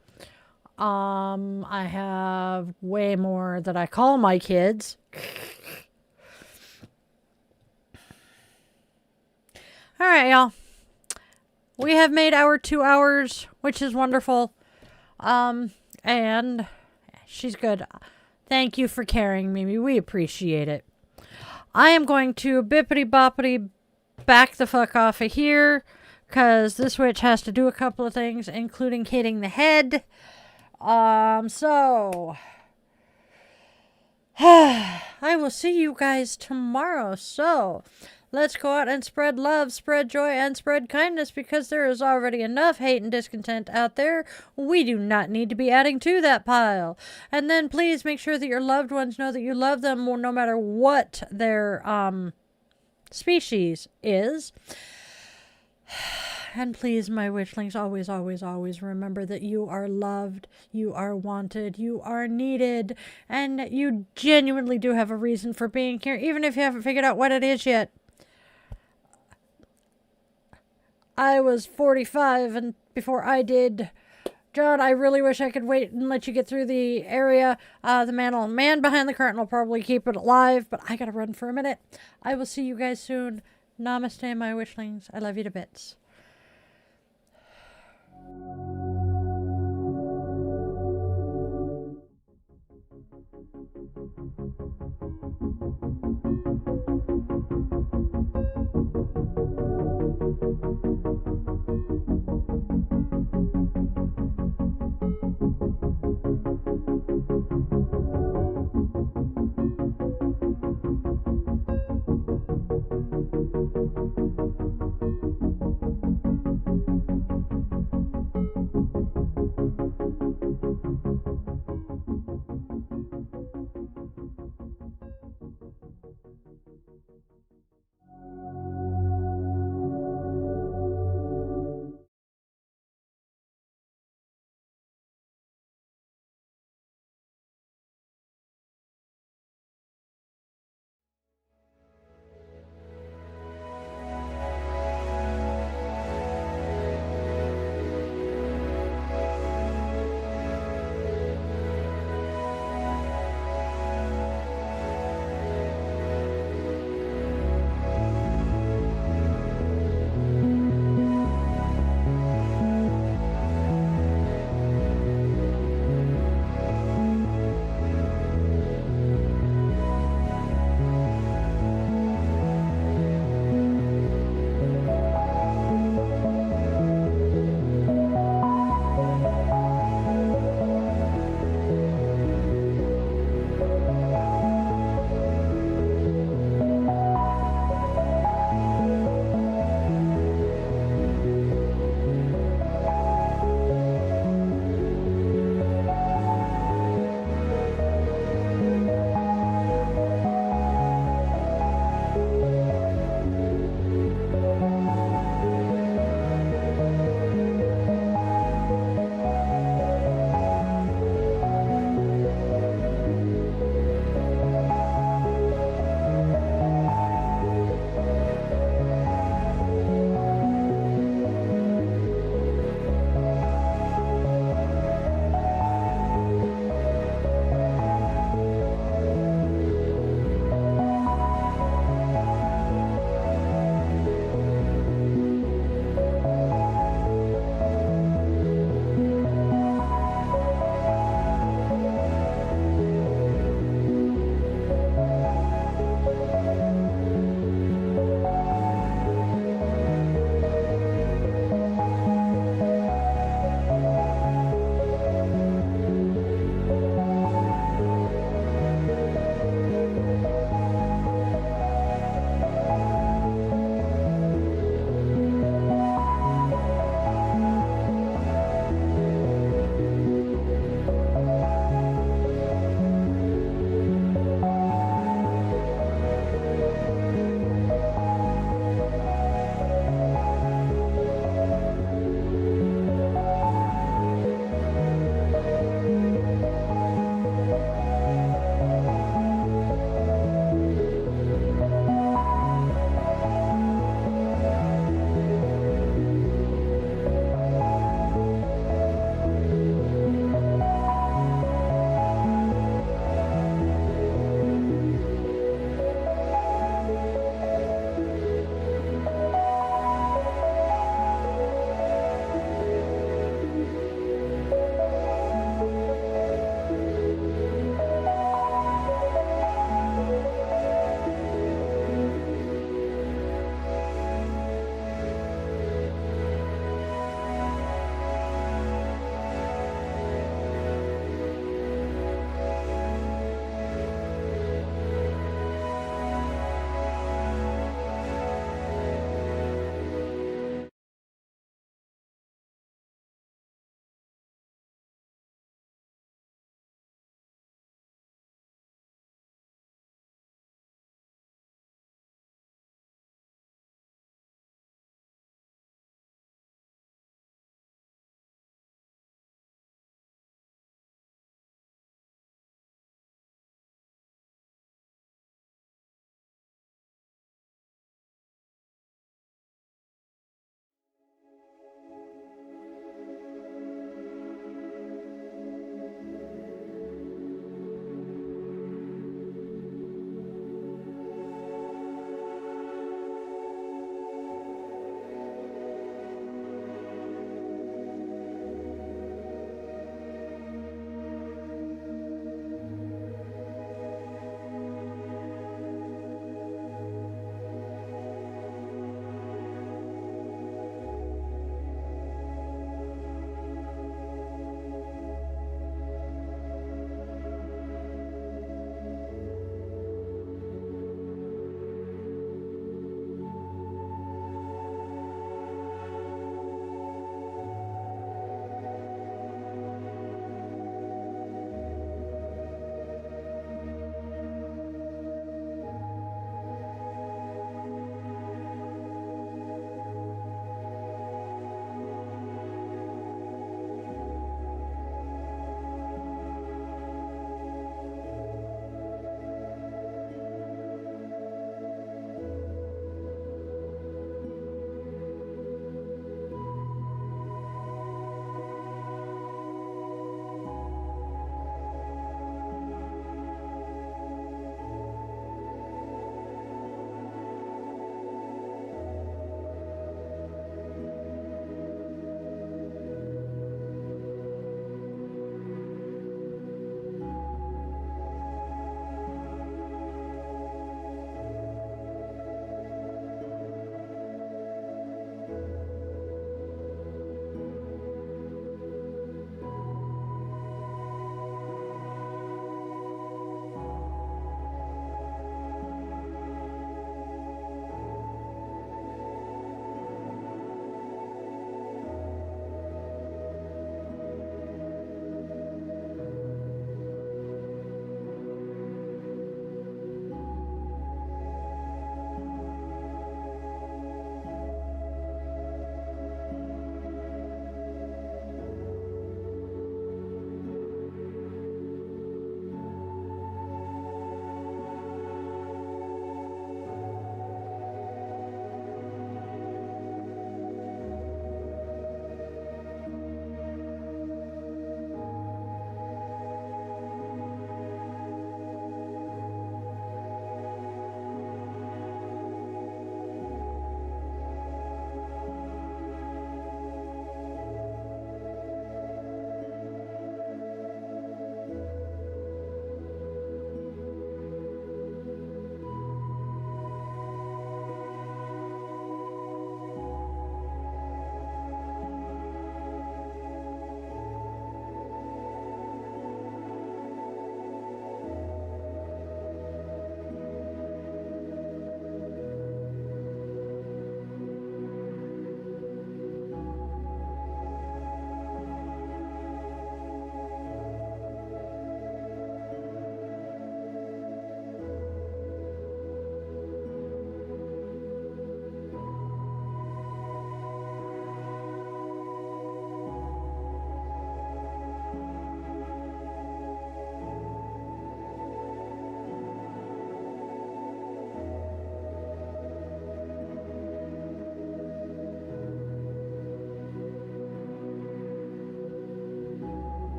I have way more that I call my kids. All right, y'all. We have made our 2 hours, which is wonderful. And she's good. Thank you for carrying me. We appreciate it. I am going to bippity boppity back the fuck off of here. Because this witch has to do a couple of things, including hitting the head. So... I will see you guys tomorrow. So, let's go out and spread love, spread joy, and spread kindness. Because there is already enough hate and discontent out there. We do not need to be adding to that pile. And then please make sure that your loved ones know that you love them no matter what their species is. And please, my witchlings, always, always, always remember that you are loved, you are wanted, you are needed, and you genuinely do have a reason for being here, even if you haven't figured out what it is yet. I was 45, and before I did, John, I really wish I could wait and let you get through the area. The man behind the curtain will probably keep it alive, but I gotta run for a minute. I will see you guys soon. Namaste, my witchlings. I love you to bits.